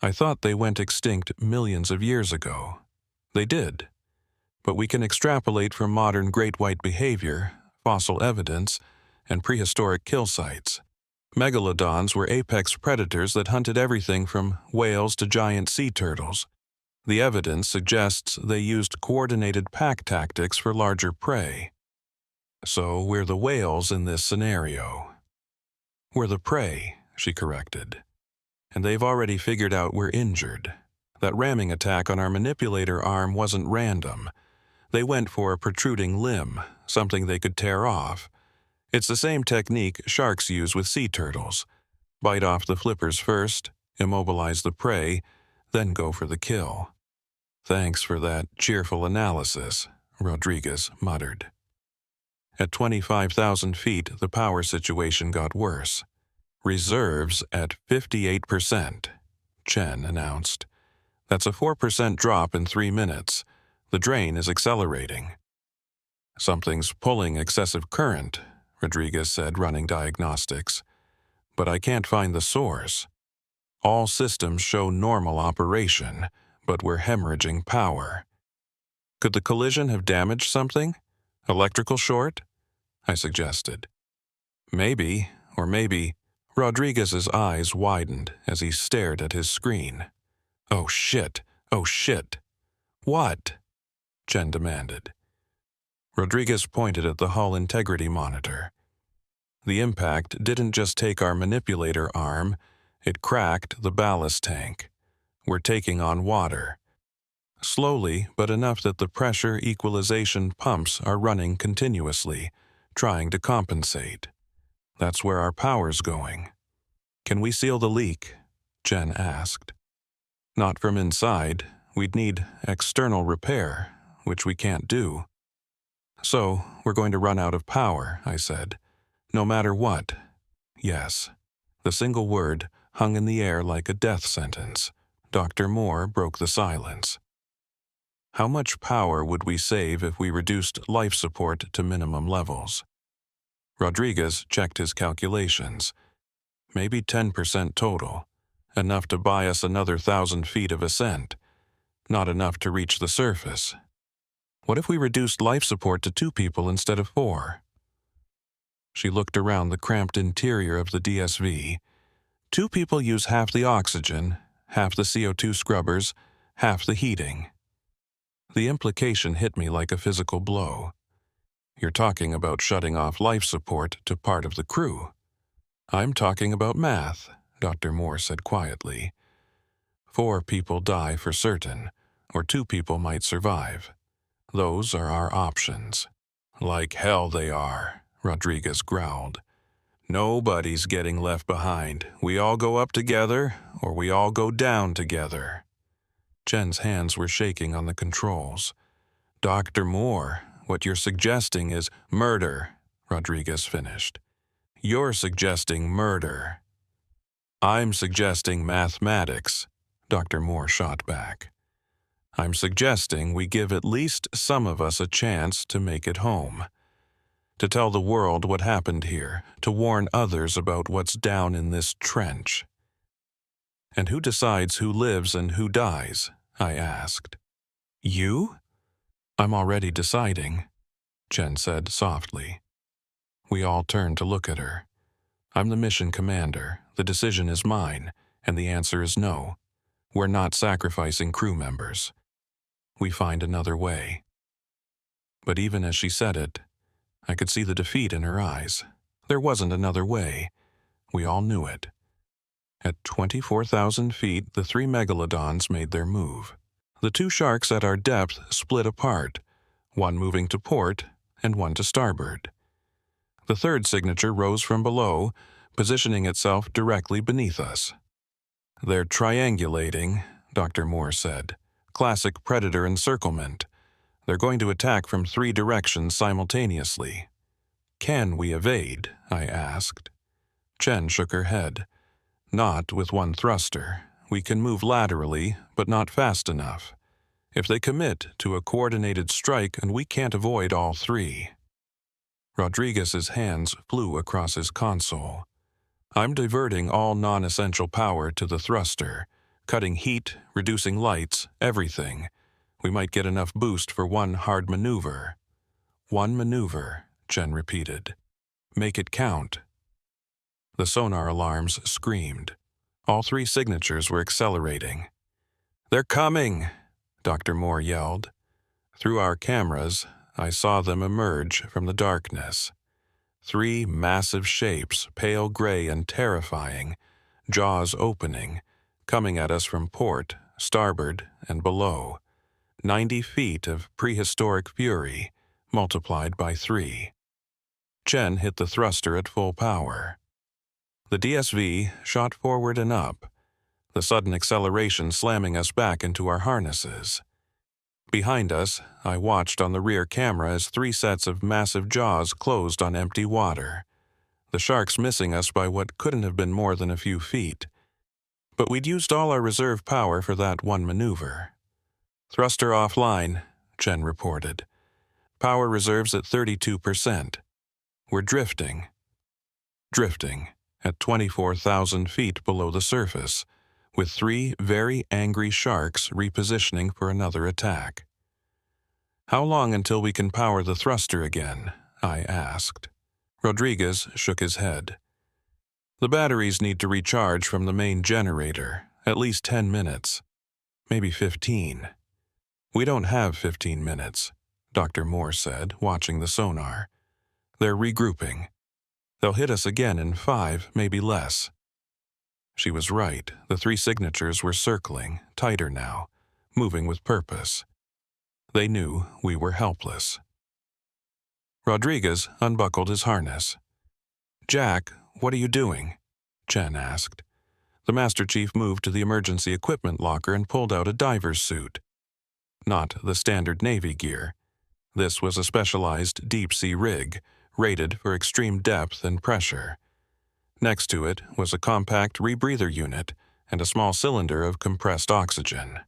I thought they went extinct millions of years ago. They did. But we can extrapolate from modern great white behavior, fossil evidence, and prehistoric kill sites. Megalodons were apex predators that hunted everything from whales to giant sea turtles. The evidence suggests they used coordinated pack tactics for larger prey. So we're the whales in this scenario. We're the prey, she corrected. And they've already figured out we're injured. That ramming attack on our manipulator arm wasn't random. They went for a protruding limb, something they could tear off. It's the same technique sharks use with sea turtles. Bite off the flippers first, immobilize the prey, then go for the kill. Thanks for that cheerful analysis, Rodriguez muttered. At 25,000 feet, the power situation got worse. Reserves at 58%, Chen announced. That's a 4% drop in 3 minutes. The drain is accelerating. Something's pulling excessive current, Rodriguez said, running diagnostics. But I can't find the source. All systems show normal operation, but we're hemorrhaging power. Could the collision have damaged something? Electrical short? I suggested. Maybe, or maybe. Rodriguez's eyes widened as he stared at his screen. Oh shit, oh shit. What? Chen demanded. Rodriguez pointed at the hull integrity monitor. The impact didn't just take our manipulator arm, it cracked the ballast tank. We're taking on water. Slowly, but enough that the pressure equalization pumps are running continuously, trying to compensate. That's where our power's going. Can we seal the leak? Chen asked. Not from inside. We'd need external repair, which we can't do. So, we're going to run out of power, I said. No matter what. Yes. The single word hung in the air like a death sentence. Dr. Moore broke the silence. How much power would we save if we reduced life support to minimum levels? Rodriguez checked his calculations. Maybe 10% total. Enough to buy us another 1,000 feet of ascent. Not enough to reach the surface. What if we reduced life support to 2 people instead of 4? She looked around the cramped interior of the DSV. 2 people use half the oxygen, half the CO2 scrubbers, half the heating. The implication hit me like a physical blow. You're talking about shutting off life support to part of the crew. I'm talking about math, Dr. Moore said quietly. 4 people die for certain, or 2 people might survive. Those are our options. Like hell they are, Rodriguez growled. Nobody's getting left behind. We all go up together, or we all go down together. Chen's hands were shaking on the controls. Dr. Moore, what you're suggesting is murder, Rodriguez finished. You're suggesting murder. I'm suggesting mathematics, Dr. Moore shot back. I'm suggesting we give at least some of us a chance to make it home. To tell the world what happened here, to warn others about what's down in this trench. And who decides who lives and who dies? I asked. You? I'm already deciding, Chen said softly. We all turned to look at her. I'm the mission commander, the decision is mine, and the answer is no. We're not sacrificing crew members. We find another way. But even as she said it, I could see the defeat in her eyes. There wasn't another way. We all knew it. At 24,000 feet, the 3 Megalodons made their move. The 2 sharks at our depth split apart, one moving to port and one to starboard. The third signature rose from below, positioning itself directly beneath us. "They're triangulating," Dr. Moore said. "Classic predator encirclement. They're going to attack from 3 directions simultaneously." "Can we evade?" I asked. Chen shook her head. "Not with one thruster. We can move laterally, but not fast enough. If they commit to a coordinated strike, and we can't avoid all 3. Rodriguez's hands flew across his console. "I'm diverting all non-essential power to the thruster, cutting heat, reducing lights, everything. We might get enough boost for one hard maneuver." "One maneuver," Chen repeated. "Make it count." The sonar alarms screamed. All 3 signatures were accelerating. "They're coming!" Dr. Moore yelled. Through our cameras, I saw them emerge from the darkness. 3 massive shapes, pale gray and terrifying, jaws opening, coming at us from port, starboard, and below. 90 feet of prehistoric fury, multiplied by 3. Chen hit the thruster at full power. The DSV shot forward and up, the sudden acceleration slamming us back into our harnesses. Behind us, I watched on the rear camera as 3 sets of massive jaws closed on empty water, the sharks missing us by what couldn't have been more than a few feet. But we'd used all our reserve power for that one maneuver. "Thruster offline," Chen reported. "Power reserves at 32%. We're drifting." Drifting at 24,000 feet below the surface, with 3 very angry sharks repositioning for another attack. "How long until we can power the thruster again?" I asked. Rodriguez shook his head. "The batteries need to recharge from the main generator, at least 10 minutes, maybe 15. "We don't have 15 minutes, Dr. Moore said, watching the sonar. "They're regrouping. They'll hit us again in 5, maybe less." She was right. The 3 signatures were circling, tighter now, moving with purpose. They knew we were helpless. Rodriguez unbuckled his harness. "Jack, what are you doing?" Chen asked. The Master Chief moved to the emergency equipment locker and pulled out a diver's suit. Not the standard Navy gear. This was a specialized deep-sea rig, rated for extreme depth and pressure. Next to it was a compact rebreather unit and a small cylinder of compressed oxygen.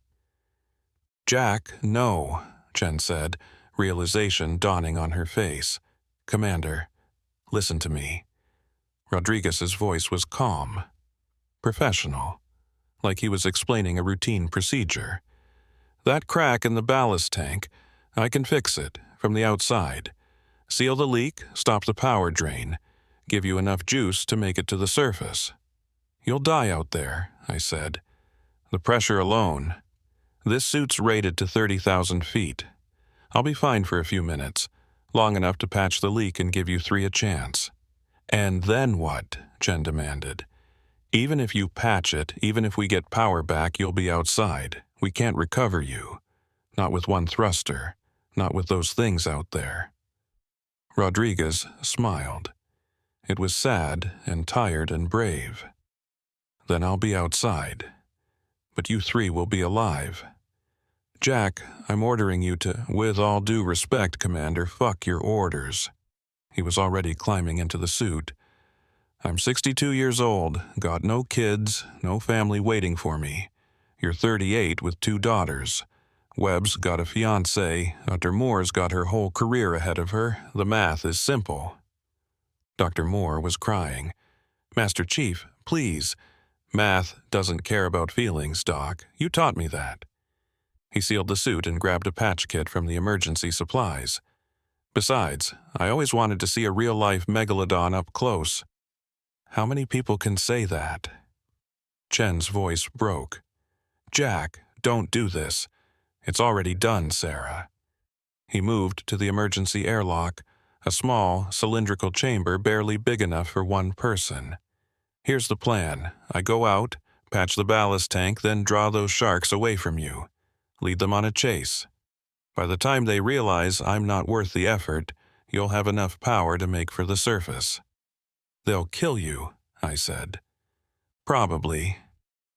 "Jack, no," Chen said, realization dawning on her face. "Commander, listen to me." Rodriguez's voice was calm, professional, like he was explaining a routine procedure. "That crack in the ballast tank, I can fix it from the outside. Seal the leak, stop the power drain, give you enough juice to make it to the surface." "You'll die out there," I said. "The pressure alone. This suit's rated to 30,000 feet. I'll be fine for a few minutes, long enough to patch the leak and give you 3 a chance." "And then what?" Chen demanded. "Even if you patch it, even if we get power back, you'll be outside. We can't recover you. Not with one thruster. Not with those things out there." Rodriguez smiled. It was sad and tired and brave. "Then I'll be outside. But you 3 will be alive. Jack, I'm ordering you to, with all due respect, Commander, fuck your orders." He was already climbing into the suit. "I'm 62 years old, got no kids, no family waiting for me. You're 38 with 2 daughters. Webb's got a fiancé, Dr. Moore's got her whole career ahead of her. The math is simple." Dr. Moore was crying. "Master Chief, please. Math doesn't care about feelings, Doc. You taught me that." He sealed the suit and grabbed a patch kit from the emergency supplies. "Besides, I always wanted to see a real-life Megalodon up close." "How many people can say that?" Chen's voice broke. "Jack, don't do this. It's already done, Sarah." He moved to the emergency airlock, a small, cylindrical chamber barely big enough for one person. Here's the plan. I go out, patch the ballast tank, then draw those sharks away from you. Lead them on a chase. By the time they realize I'm not worth the effort, you'll have enough power to make for the surface." "They'll kill you," I said. "Probably."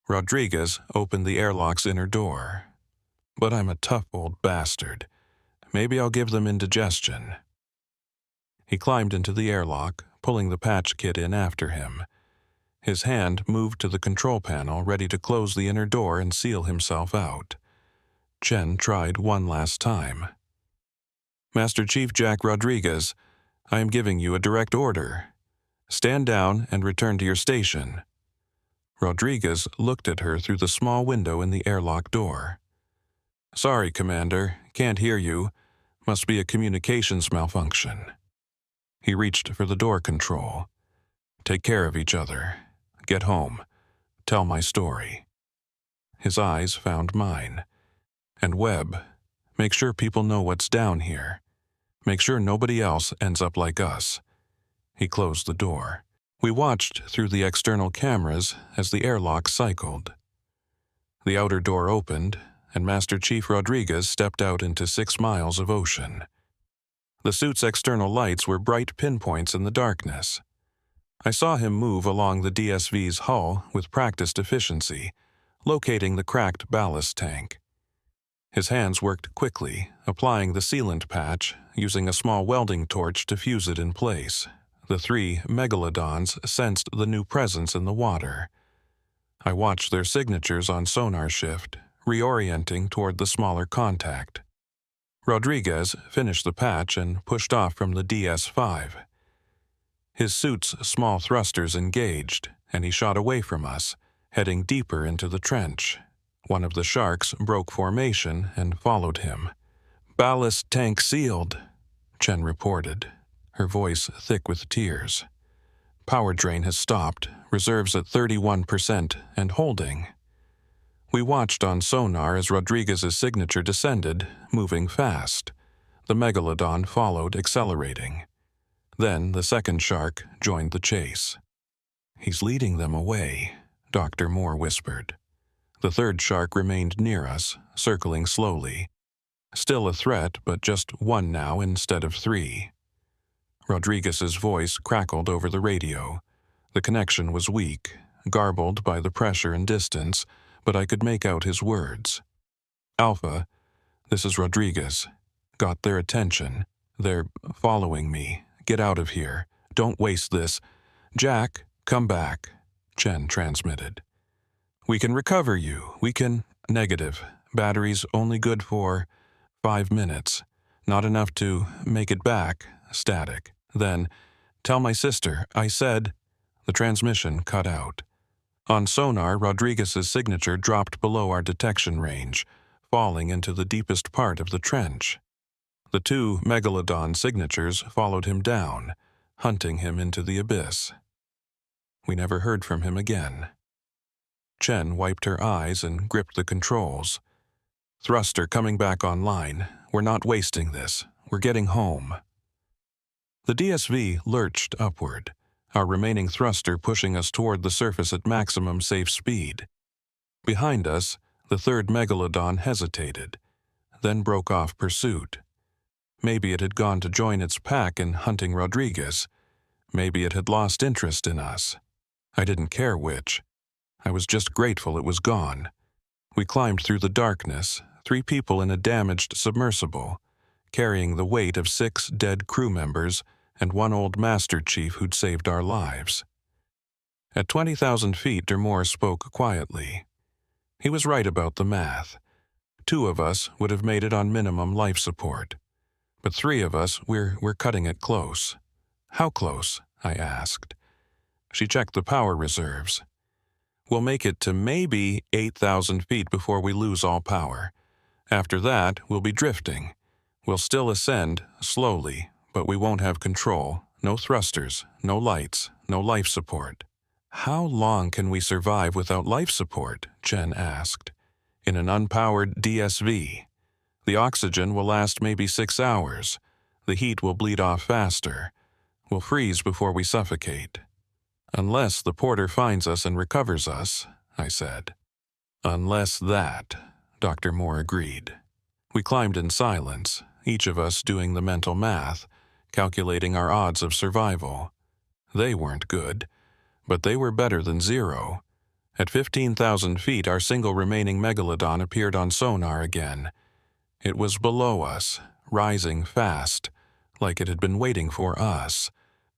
Rodriguez opened the airlock's inner door. "But I'm a tough old bastard. Maybe I'll give them indigestion." He climbed into the airlock, pulling the patch kit in after him. His hand moved to the control panel, ready to close the inner door and seal himself out. Chen tried one last time. "Master Chief Jack Rodriguez, I am giving you a direct order. Stand down and return to your station." Rodriguez looked at her through the small window in the airlock door. "Sorry, Commander, can't hear you. Must be a communications malfunction." He reached for the door control. "Take care of each other. Get home. Tell my story." His eyes found mine. "And Webb, make sure people know what's down here. Make sure nobody else ends up like us." He closed the door. We watched through the external cameras as the airlock cycled. The outer door opened, and Master Chief Rodriguez stepped out into 6 miles of ocean. The suit's external lights were bright pinpoints in the darkness. I saw him move along the DSV's hull with practiced efficiency, locating the cracked ballast tank. His hands worked quickly, applying the sealant patch, using a small welding torch to fuse it in place. The 3 Megalodons sensed the new presence in the water. I watched their signatures on sonar shift, reorienting toward the smaller contact. Rodriguez finished the patch and pushed off from the DS-5. His suit's small thrusters engaged, and he shot away from us, heading deeper into the trench. One of the sharks broke formation and followed him. "Ballast tank sealed," Chen reported, her voice thick with tears. "Power drain has stopped, reserves at 31% and holding." We watched on sonar as Rodriguez's signature descended, moving fast. The Megalodon followed, accelerating. Then the second shark joined the chase. "He's leading them away," Dr. Moore whispered. The third shark remained near us, circling slowly. Still a threat, but just 1 now instead of 3. Rodriguez's voice crackled over the radio. The connection was weak, garbled by the pressure and distance, but I could make out his words. "Alpha, this is Rodriguez. Got their attention. They're following me. Get out of here. Don't waste this. Jack, come back," Chen transmitted. "We can recover you. We can—" "Negative. Batteries only good for 5 minutes. Not enough to make it back. Static. Then, tell my sister, I said—" The transmission cut out. On sonar, Rodriguez's signature dropped below our detection range, falling into the deepest part of the trench. The 2 Megalodon signatures followed him down, hunting him into the abyss. We never heard from him again. Chen wiped her eyes and gripped the controls. "Thruster coming back online. We're not wasting this. We're getting home." The DSV lurched upward, our remaining thruster pushing us toward the surface at maximum safe speed. Behind us, the 3rd Megalodon hesitated, then broke off pursuit. Maybe it had gone to join its pack in hunting Rodriguez. Maybe it had lost interest in us. I didn't care which. I was just grateful it was gone. We climbed through the darkness, 3 people in a damaged submersible, carrying the weight of 6 dead crew members and 1 old Master Chief who'd saved our lives. At 20,000 feet, Dermore spoke quietly. He was right about the math. 2 of us would have made it on minimum life support. But 3 of us, we're cutting it close. "How close?" I asked. She checked the power reserves. "We'll make it to maybe 8,000 feet before we lose all power. After that, we'll be drifting. We'll still ascend, slowly, but we won't have control. No thrusters, no lights, no life support." "How long can we survive without life support?" Chen asked. "In an unpowered DSV. The oxygen will last maybe 6 hours. The heat will bleed off faster. We'll freeze before we suffocate." Unless the porter finds us and recovers us, I said. Unless that, Dr. Moore agreed. We climbed in silence, each of us doing the mental math, calculating our odds of survival. They weren't good, but they were better than zero. At 15,000 feet, our single remaining Megalodon appeared on sonar again. It was below us, rising fast, like it had been waiting for us.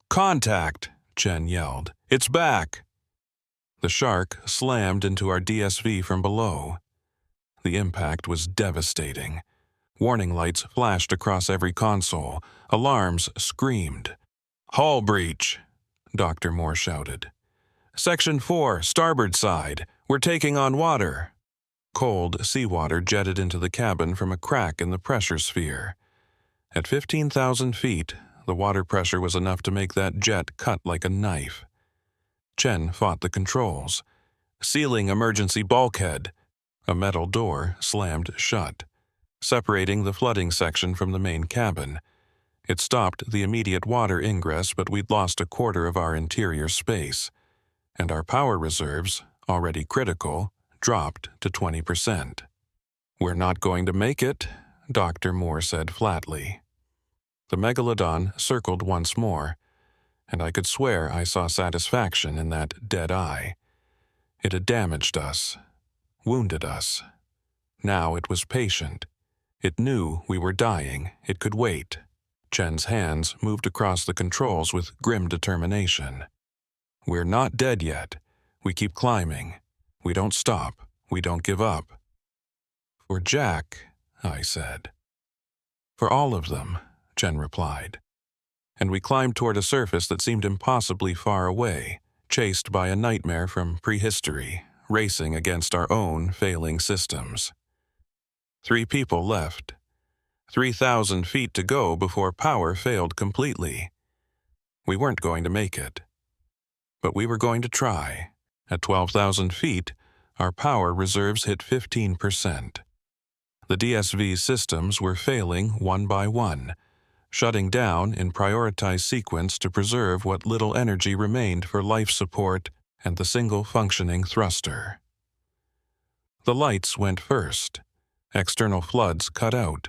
"Contact!" Chen yelled. "It's back!" The shark slammed into our DSV from below. The impact was devastating. Warning lights flashed across every console. Alarms screamed. "Hull breach!" Dr. Moore shouted. "Section 4, starboard side. We're taking on water." Cold seawater jetted into the cabin from a crack in the pressure sphere. At 15,000 feet, the water pressure was enough to make that jet cut like a knife. Chen fought the controls. "Sealing emergency bulkhead." A metal door slammed shut, separating the flooding section from the main cabin. It stopped the immediate water ingress, but we'd lost a quarter of our interior space, and our power reserves, already critical, dropped to 20%. "We're not going to make it," Dr. Moore said flatly. The Megalodon circled once more, and I could swear I saw satisfaction in that dead eye. It had damaged us, wounded us. Now it was patient. It knew we were dying. It could wait. Chen's hands moved across the controls with grim determination. "We're not dead yet. We keep climbing. We don't stop. We don't give up." "For Jack," I said. "For all of them," Chen replied. And we climbed toward a surface that seemed impossibly far away, chased by a nightmare from prehistory, racing against our own failing systems. 3 people left. 3,000 feet to go before power failed completely. We weren't going to make it. But we were going to try. At 12,000 feet, our power reserves hit 15%. The DSV systems were failing one by one, shutting down in prioritized sequence to preserve what little energy remained for life support and the single functioning thruster. The lights went first. External floods cut out,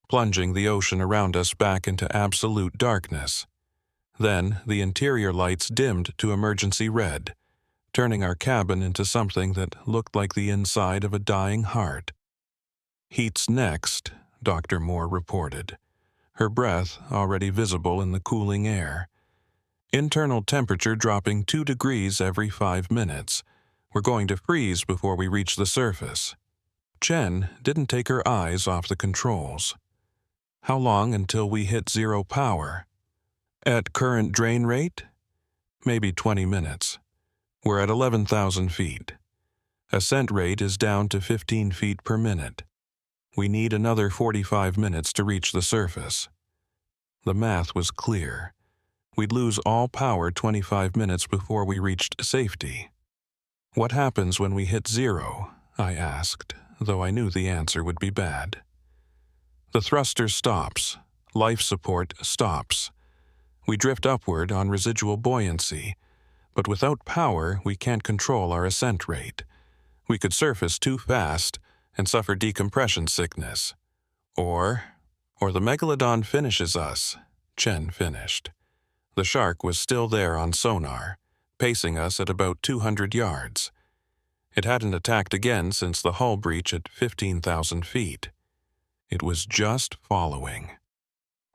plunging the ocean around us back into absolute darkness. Then the interior lights dimmed to emergency red, turning our cabin into something that looked like the inside of a dying heart. "Heat's next," Dr. Moore reported, her breath already visible in the cooling air. "Internal temperature dropping 2 degrees every 5 minutes. We're going to freeze before we reach the surface." Chen didn't take her eyes off the controls. "How long until we hit zero power?" "At current drain rate? Maybe 20 minutes. We're at 11,000 feet. Ascent rate is down to 15 feet per minute. We need another 45 minutes to reach the surface." The math was clear. We'd lose all power 25 minutes before we reached safety. "What happens when we hit zero?" I asked, though I knew the answer would be bad. "The thruster stops. Life support stops. We drift upward on residual buoyancy, but without power we can't control our ascent rate. We could surface too fast and suffer decompression sickness. Or the Megalodon finishes us," Chen finished. The shark was still there on sonar, pacing us at about 200 yards. It hadn't attacked again since the hull breach at 15,000 feet. It was just following,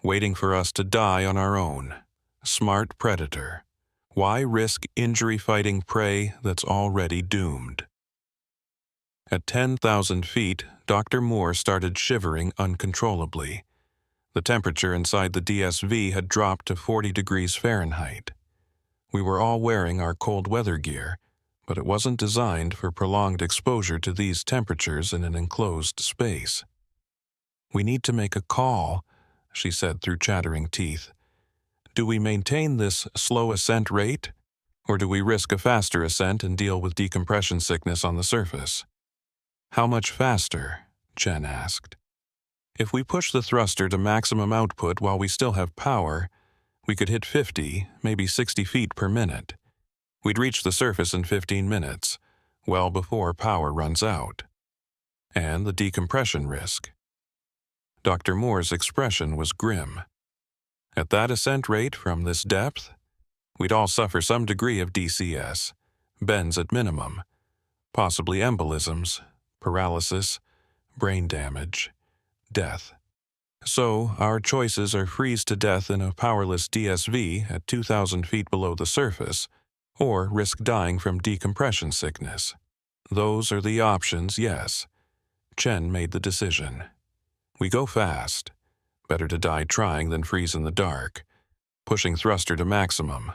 waiting for us to die on our own. Smart predator. Why risk injury-fighting prey that's already doomed? At 10,000 feet, Dr. Moore started shivering uncontrollably. The temperature inside the DSV had dropped to 40 degrees Fahrenheit. We were all wearing our cold weather gear, but it wasn't designed for prolonged exposure to these temperatures in an enclosed space. "We need to make a call," she said through chattering teeth. "Do we maintain this slow ascent rate, or do we risk a faster ascent and deal with decompression sickness on the surface?" "How much faster?" Chen asked. "If we push the thruster to maximum output while we still have power, we could hit 50, maybe 60 feet per minute. We'd reach the surface in 15 minutes, well before power runs out. And the decompression risk. Dr. Moore's expression was grim. At that ascent rate from this depth, we'd all suffer some degree of DCS, bends at minimum, possibly embolisms, paralysis, brain damage, death. So, our choices are freeze to death in a powerless DSV at 2,000 feet below the surface, or risk dying from decompression sickness. Those are the options, yes. Chen made the decision. We go fast. Better to die trying than freeze in the dark, pushing thruster to maximum.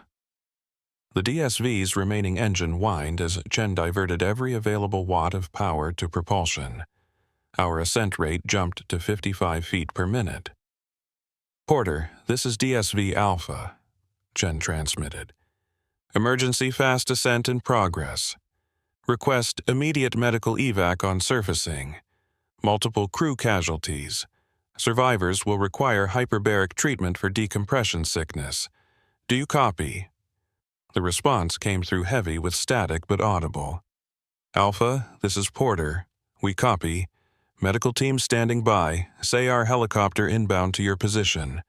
The DSV's remaining engine whined as Chen diverted every available watt of power to propulsion. Our ascent rate jumped to 55 feet per minute. "Porter, this is DSV Alpha," Chen transmitted. "Emergency fast ascent in progress. Request immediate medical evac on surfacing. Multiple crew casualties. Survivors will require hyperbaric treatment for decompression sickness. Do you copy?" The response came through heavy with static but audible. "Alpha, this is Porter. We copy. Medical team standing by. Say our helicopter inbound to your position.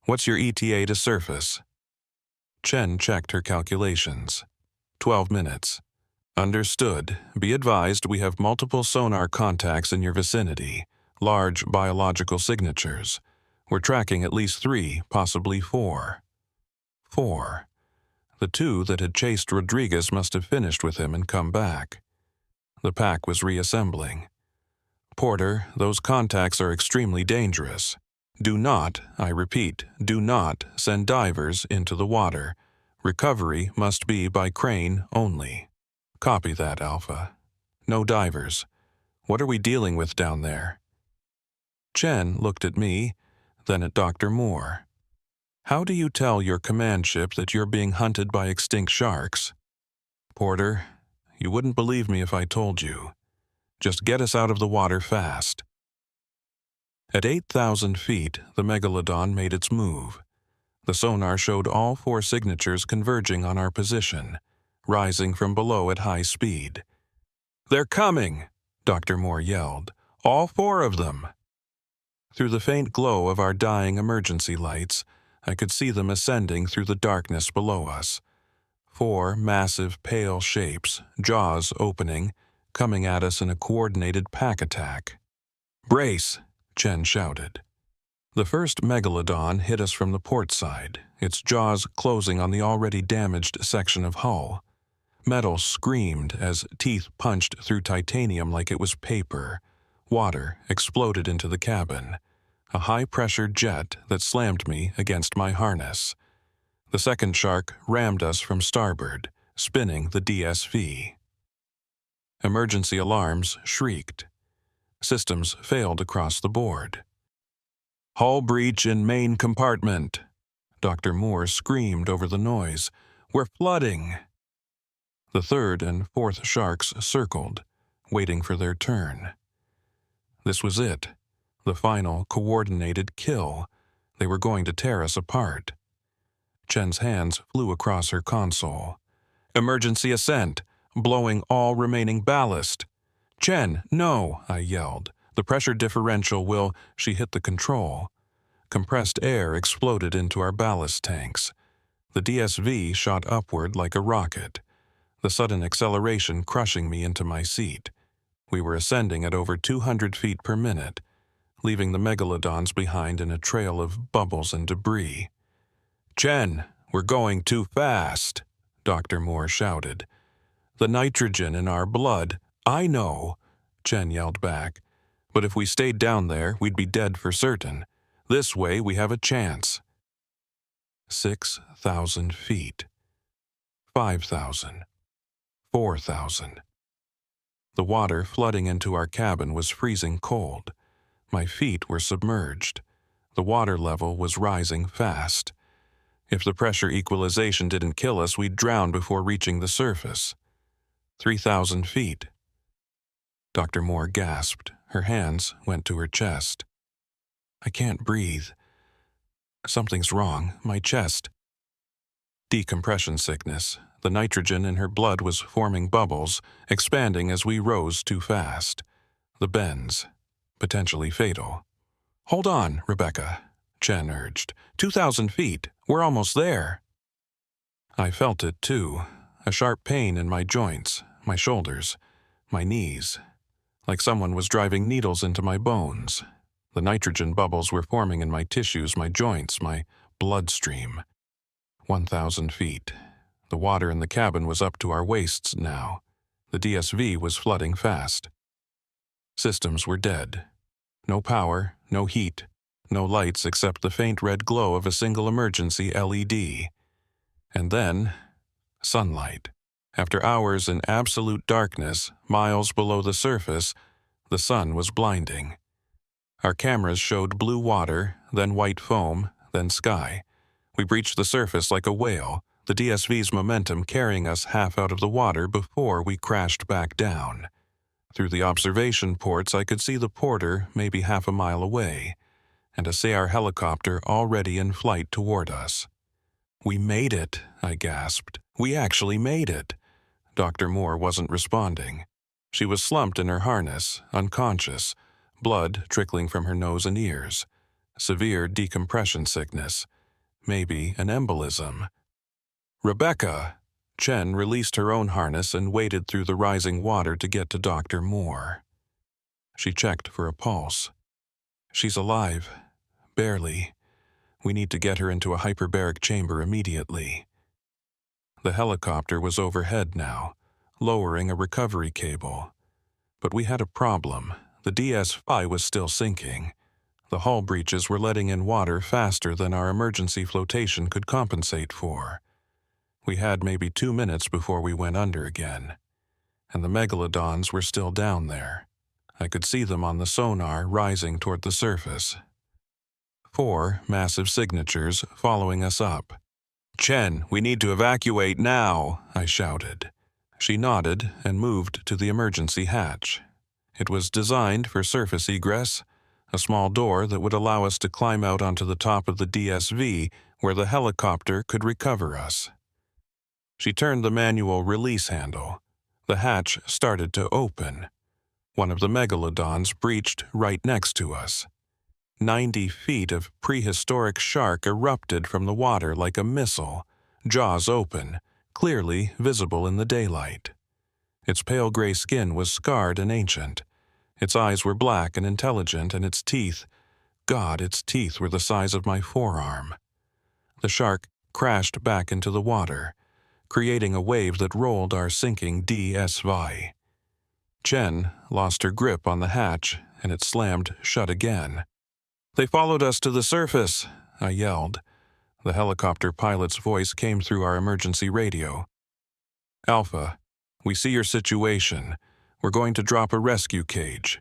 What's your ETA to surface?" Chen checked her calculations. 12 minutes. "Understood. Be advised we have multiple sonar contacts in your vicinity, large biological signatures. We're tracking at least 3, possibly 4. 4. The 2 that had chased Rodriguez must have finished with him and come back. The pack was reassembling. "Porter, those contacts are extremely dangerous. Do not, I repeat, do not send divers into the water. Recovery must be by crane only." "Copy that, Alpha. No divers. What are we dealing with down there?" Chen looked at me, then at Dr. Moore. "How do you tell your command ship that you're being hunted by extinct sharks?" "Porter, you wouldn't believe me if I told you. Just get us out of the water fast." At 8,000 feet, the Megalodon made its move. The sonar showed all 4 signatures converging on our position, rising from below at high speed. "They're coming!" Dr. Moore yelled. "All 4 of them!" Through the faint glow of our dying emergency lights, I could see them ascending through the darkness below us. 4 massive, pale shapes, jaws opening, coming at us in a coordinated pack attack. "Brace!" Chen shouted. The first Megalodon hit us from the port side, its jaws closing on the already damaged section of hull. Metal screamed as teeth punched through titanium like it was paper. Water exploded into the cabin, a high-pressure jet that slammed me against my harness. The second shark rammed us from starboard, spinning the DSV. Emergency alarms shrieked. Systems failed across the board. "Hull breach in main compartment!" Dr. Moore screamed over the noise. "We're flooding!" The third and fourth sharks circled, waiting for their turn. This was it, the final coordinated kill. They were going to tear us apart. Chen's hands flew across her console. "Emergency ascent! Blowing all remaining ballast!" "Chen, no!" I yelled. "The pressure differential will—" She hit the control. Compressed air exploded into our ballast tanks. The DSV shot upward like a rocket, the sudden acceleration crushing me into my seat. We were ascending at over 200 feet per minute, leaving the Megalodons behind in a trail of bubbles and debris. "Chen, we're going too fast!" Dr. Moore shouted. "The nitrogen in our blood—" "I know," Chen yelled back. "But if we stayed down there, we'd be dead for certain. This way we have a chance." 6,000 feet. 5,000. 4,000. The water flooding into our cabin was freezing cold. My feet were submerged. The water level was rising fast. If the pressure equalization didn't kill us, we'd drown before reaching the surface. 3,000 feet. Dr. Moore gasped. Her hands went to her chest. "I can't breathe. Something's wrong. My chest." Decompression sickness. The nitrogen in her blood was forming bubbles, expanding as we rose too fast. The bends. Potentially fatal. "Hold on, Rebecca," Chen urged. 2,000 feet. We're almost there." I felt it, too. A sharp pain in my joints, my shoulders, my knees. Like someone was driving needles into my bones. The nitrogen bubbles were forming in my tissues, my joints, my bloodstream. 1,000 feet. The water in the cabin was up to our waists now. The DSV was flooding fast. Systems were dead. No power, no heat, no lights except the faint red glow of a single emergency LED. And then, sunlight. After hours in absolute darkness, miles below the surface, the sun was blinding. Our cameras showed blue water, then white foam, then sky. We breached the surface like a whale, the DSV's momentum carrying us half out of the water before we crashed back down. Through the observation ports, I could see the porter maybe half a mile away, and a SAR helicopter already in flight toward us. "We made it," I gasped. "We actually made it." Dr. Moore wasn't responding. She was slumped in her harness, unconscious, blood trickling from her nose and ears. Severe decompression sickness. Maybe an embolism. "Rebecca!" Chen released her own harness and waded through the rising water to get to Dr. Moore. She checked for a pulse. "She's alive. Barely. We need to get her into a hyperbaric chamber immediately." The helicopter was overhead now, lowering a recovery cable. But we had a problem. The DSV was still sinking. The hull breaches were letting in water faster than our emergency flotation could compensate for. We had maybe 2 minutes before we went under again. And the Megalodons were still down there. I could see them on the sonar rising toward the surface. 4 massive signatures following us up. "Chen, we need to evacuate now," I shouted. She nodded and moved to the emergency hatch. It was designed for surface egress, a small door that would allow us to climb out onto the top of the DSV where the helicopter could recover us. She turned the manual release handle. The hatch started to open. One of the Megalodons breached right next to us. 90 feet of prehistoric shark erupted from the water like a missile, jaws open, clearly visible in the daylight. Its pale gray skin was scarred and ancient. Its eyes were black and intelligent, and its teeth, God, its teeth were the size of my forearm. The shark crashed back into the water, creating a wave that rolled our sinking DSV. Chen lost her grip on the hatch, and it slammed shut again. "They followed us to the surface," I yelled. The helicopter pilot's voice came through our emergency radio. "Alpha, we see your situation. We're going to drop a rescue cage.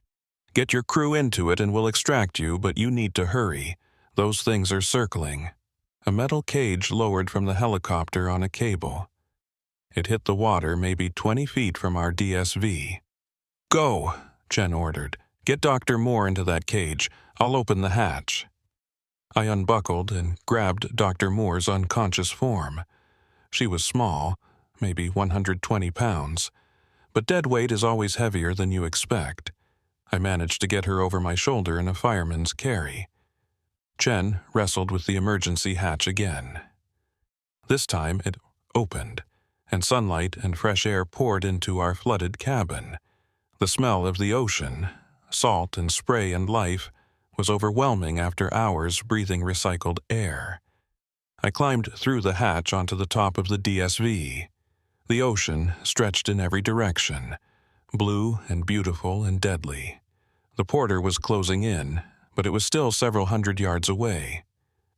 Get your crew into it and we'll extract you, but you need to hurry. Those things are circling." A metal cage lowered from the helicopter on a cable. It hit the water maybe 20 feet from our DSV. "Go," Chen ordered. "Get Dr. Moore into that cage. I'll open the hatch." I unbuckled and grabbed Dr. Moore's unconscious form. She was small, maybe 120 pounds, but dead weight is always heavier than you expect. I managed to get her over my shoulder in a fireman's carry. Chen wrestled with the emergency hatch again. This time it opened, and sunlight and fresh air poured into our flooded cabin. The smell of the ocean, salt and spray and life, was overwhelming after hours breathing recycled air. I climbed through the hatch onto the top of the DSV. The ocean stretched in every direction, blue and beautiful and deadly. The porter was closing in, but it was still several hundred yards away.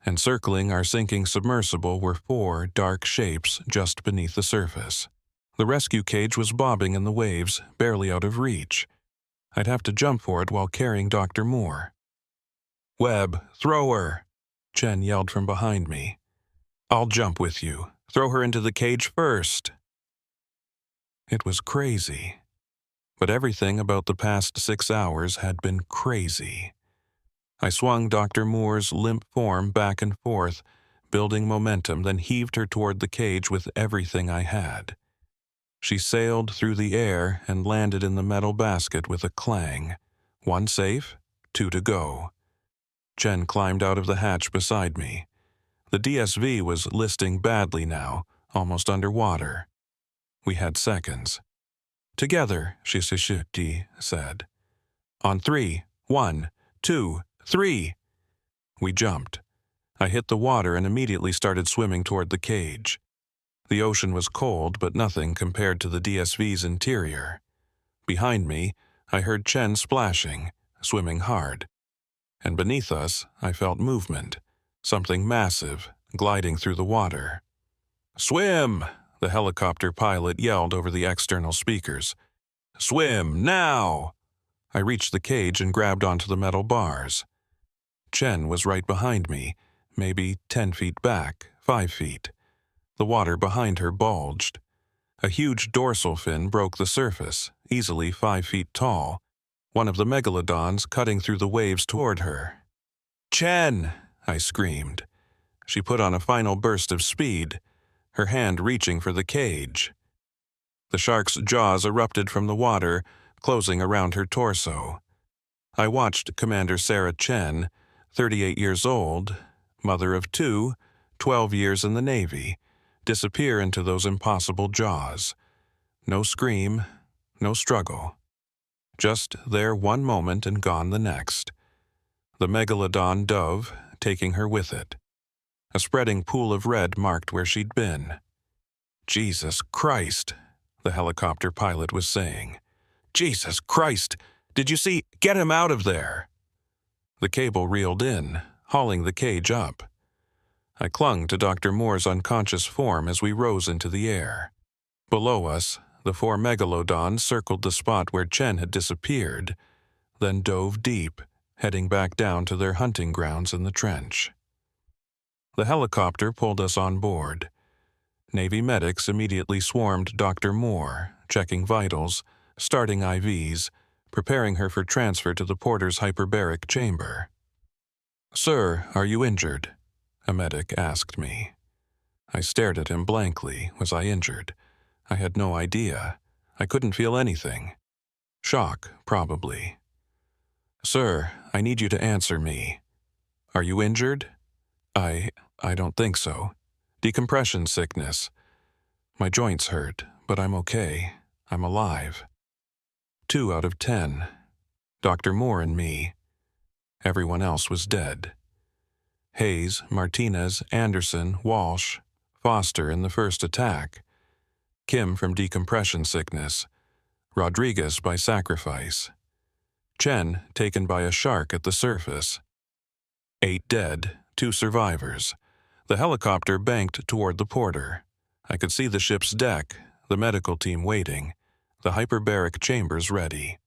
And circling our sinking submersible were 4 dark shapes just beneath the surface. The rescue cage was bobbing in the waves, barely out of reach. I'd have to jump for it while carrying Dr. Moore. "Webb, throw her!" Chen yelled from behind me. "I'll jump with you. Throw her into the cage first." It was crazy. But everything about the past 6 hours had been crazy. I swung Dr. Moore's limp form back and forth, building momentum, then heaved her toward the cage with everything I had. She sailed through the air and landed in the metal basket with a clang. 1 safe, 2 to go. Chen climbed out of the hatch beside me. The DSV was listing badly now, almost underwater. We had seconds. Together, Shishishuti said. On 3, 1, 2, 3. We jumped. I hit the water and immediately started swimming toward the cage. The ocean was cold, but nothing compared to the DSV's interior. Behind me, I heard Chen splashing, swimming hard. And beneath us, I felt movement, something massive, gliding through the water. Swim! The helicopter pilot yelled over the external speakers. Swim, now! I reached the cage and grabbed onto the metal bars. Chen was right behind me, maybe 10 feet back, 5 feet. The water behind her bulged. A huge dorsal fin broke the surface, easily 5 feet tall, one of the megalodons cutting through the waves toward her. Chen! I screamed. She put on a final burst of speed, her hand reaching for the cage. The shark's jaws erupted from the water, closing around her torso. I watched Commander Sarah Chen, 38 years old, mother of 2, 12 years in the Navy, disappear into those impossible jaws. No scream, no struggle. Just there one moment and gone the next. The Megalodon dove, taking her with it. A spreading pool of red marked where she'd been. Jesus Christ, the helicopter pilot was saying. Jesus Christ, did you see? Get him out of there! The cable reeled in, hauling the cage up. I clung to Dr. Moore's unconscious form as we rose into the air. Below us, the 4 megalodons circled the spot where Chen had disappeared, then dove deep, heading back down to their hunting grounds in the trench. The helicopter pulled us on board. Navy medics immediately swarmed Dr. Moore, checking vitals, starting IVs, preparing her for transfer to the porter's hyperbaric chamber. "Sir, are you injured?" a medic asked me. I stared at him blankly. Was I injured? I had no idea. I couldn't feel anything. Shock, probably. "Sir, I need you to answer me. Are you injured?" I don't think so. Decompression sickness. My joints hurt, but I'm okay. I'm alive. 2 out of 10. Dr. Moore and me. Everyone else was dead. Hayes, Martinez, Anderson, Walsh, Foster in the first attack. Kim from decompression sickness. Rodriguez by sacrifice. Chen taken by a shark at the surface. 8 dead, 2 survivors. The helicopter banked toward the porter. I could see the ship's deck, the medical team waiting, the hyperbaric chambers ready.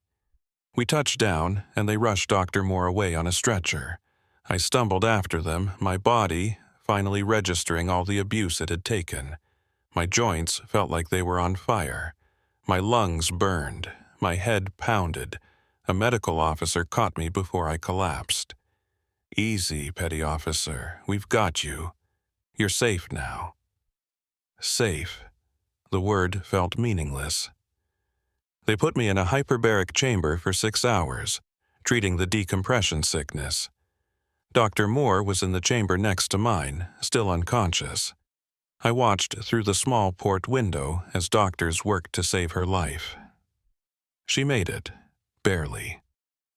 We touched down, and they rushed Dr. Moore away on a stretcher. I stumbled after them, my body finally registering all the abuse it had taken. My joints felt like they were on fire. My lungs burned, my head pounded. A medical officer caught me before I collapsed. "Easy, petty officer, we've got you. You're safe now." Safe. The word felt meaningless. They put me in a hyperbaric chamber for 6 hours, treating the decompression sickness. Dr. Moore was in the chamber next to mine, still unconscious. I watched through the small port window as doctors worked to save her life. She made it, barely.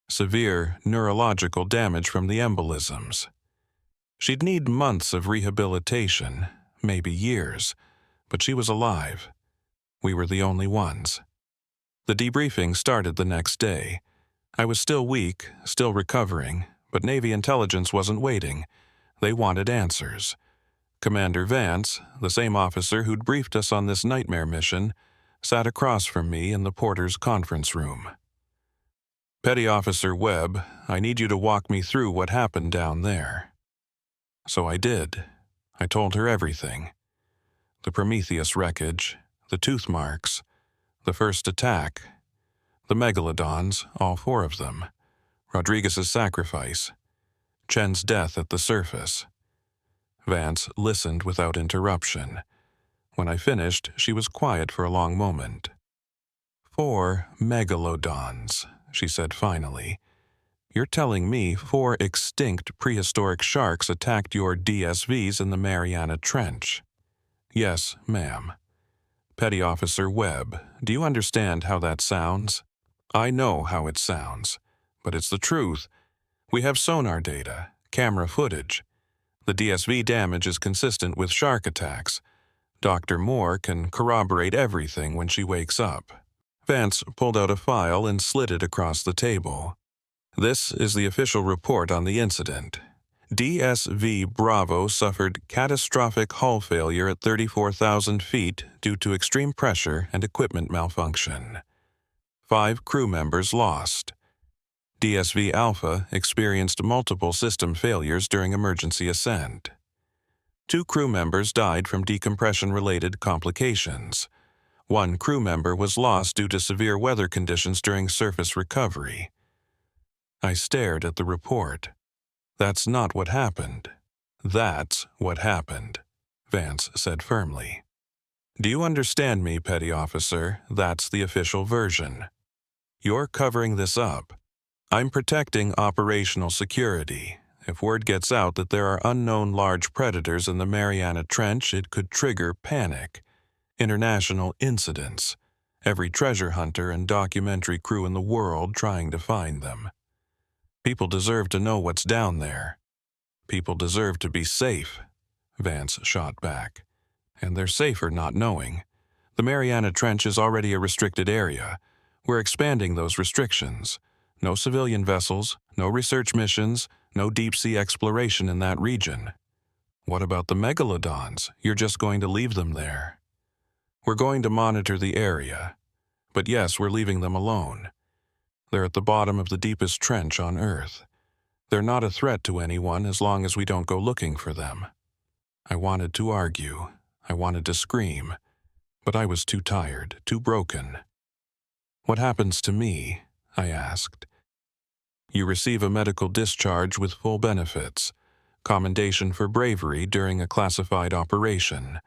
Severe neurological damage from the embolisms. She'd need months of rehabilitation, maybe years, but she was alive. We were the only ones. The debriefing started the next day. I was still weak, still recovering, but Navy intelligence wasn't waiting. They wanted answers. Commander Vance, the same officer who'd briefed us on this nightmare mission, sat across from me in the porter's conference room. "Petty Officer Webb, I need you to walk me through what happened down there." So I did. I told her everything. The Prometheus wreckage, the tooth marks, the first attack, the megalodons, all 4 of them, Rodriguez's sacrifice, Chen's death at the surface. Vance listened without interruption. When I finished, she was quiet for a long moment. 4 megalodons, she said finally. You're telling me 4 extinct prehistoric sharks attacked your DSVs in the Mariana Trench? Yes, ma'am. Petty Officer Webb, do you understand how that sounds? I know how it sounds, but it's the truth. We have sonar data, camera footage. The DSV damage is consistent with shark attacks. Dr. Moore can corroborate everything when she wakes up. Vance pulled out a file and slid it across the table. This is the official report on the incident. DSV Bravo suffered catastrophic hull failure at 34,000 feet due to extreme pressure and equipment malfunction. 5 crew members lost. DSV Alpha experienced multiple system failures during emergency ascent. 2 crew members died from decompression-related complications. 1 crew member was lost due to severe weather conditions during surface recovery. I stared at the report. That's not what happened. That's what happened, Vance said firmly. Do you understand me, Petty Officer? That's the official version. You're covering this up. I'm protecting operational security. If word gets out that there are unknown large predators in the Mariana Trench, it could trigger panic. International incidents. Every treasure hunter and documentary crew in the world trying to find them. People deserve to know what's down there. People deserve to be safe, Vance shot back. And they're safer not knowing. The Mariana Trench is already a restricted area. We're expanding those restrictions. No civilian vessels, no research missions, no deep-sea exploration in that region. What about the megalodons? You're just going to leave them there. We're going to monitor the area. But yes, we're leaving them alone. They're at the bottom of the deepest trench on Earth. They're not a threat to anyone as long as we don't go looking for them. I wanted to argue. I wanted to scream. But I was too tired, too broken. What happens to me? I asked. You receive a medical discharge with full benefits, commendation for bravery during a classified operation,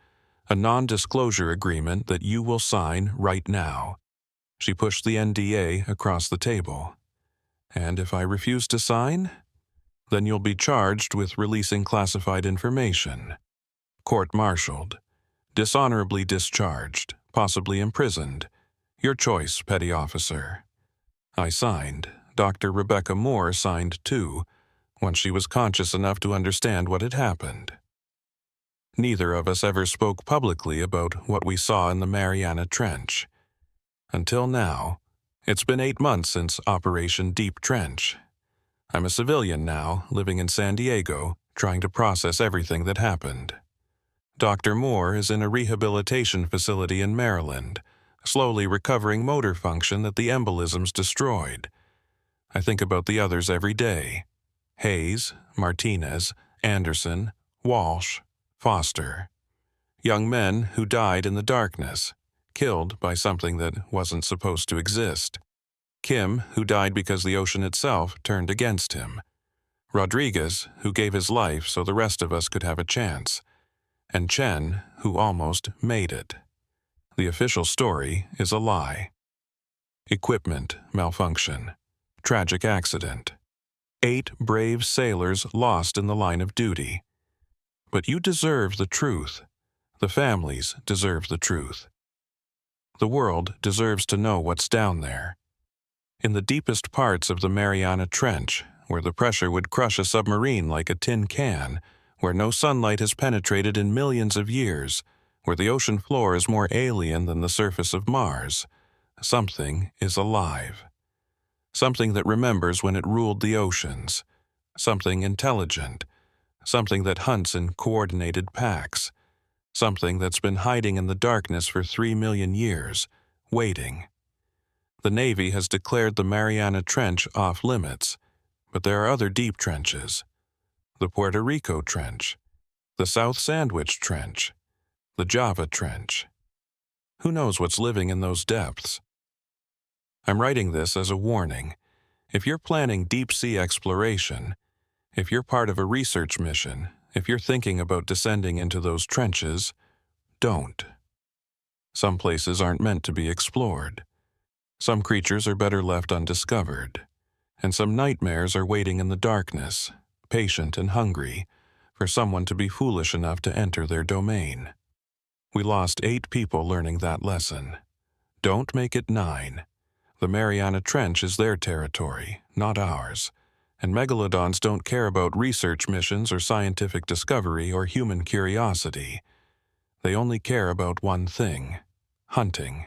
a non-disclosure agreement that you will sign right now. She pushed the NDA across the table. And if I refuse to sign? Then you'll be charged with releasing classified information. Court-martialed. Dishonorably discharged, possibly imprisoned. Your choice, Petty Officer. I signed. Dr. Rebecca Moore signed too, once she was conscious enough to understand what had happened. Neither of us ever spoke publicly about what we saw in the Mariana Trench. Until now, it's been 8 months since Operation Deep Trench. I'm a civilian now, living in San Diego, trying to process everything that happened. Dr. Moore is in a rehabilitation facility in Maryland, slowly recovering motor function that the embolisms destroyed. I think about the others every day. Hayes, Martinez, Anderson, Walsh, Foster. Young men who died in the darkness, killed by something that wasn't supposed to exist. Kim, who died because the ocean itself turned against him. Rodriguez, who gave his life so the rest of us could have a chance. And Chen, who almost made it. The official story is a lie. Equipment malfunction. Tragic accident. 8 brave sailors lost in the line of duty. But you deserve the truth. The families deserve the truth. The world deserves to know what's down there. In the deepest parts of the Mariana Trench, where the pressure would crush a submarine like a tin can, where no sunlight has penetrated in millions of years, where the ocean floor is more alien than the surface of Mars, something is alive. Something that remembers when it ruled the oceans. Something intelligent. Something that hunts in coordinated packs. Something that's been hiding in the darkness for 3 million years, waiting. The Navy has declared the Mariana Trench off limits, but there are other deep trenches. The Puerto Rico Trench, the South Sandwich Trench, the Java Trench. Who knows what's living in those depths? I'm writing this as a warning. If you're planning deep-sea exploration, if you're part of a research mission, If you're thinking about descending into those trenches, don't. Some places aren't meant to be explored. Some creatures are better left undiscovered. And some nightmares are waiting in the darkness, patient and hungry, for someone to be foolish enough to enter their domain. We lost 8 people learning that lesson. Don't make it 9. The Mariana Trench is their territory, not ours. And megalodons don't care about research missions or scientific discovery or human curiosity. They only care about one thing: hunting.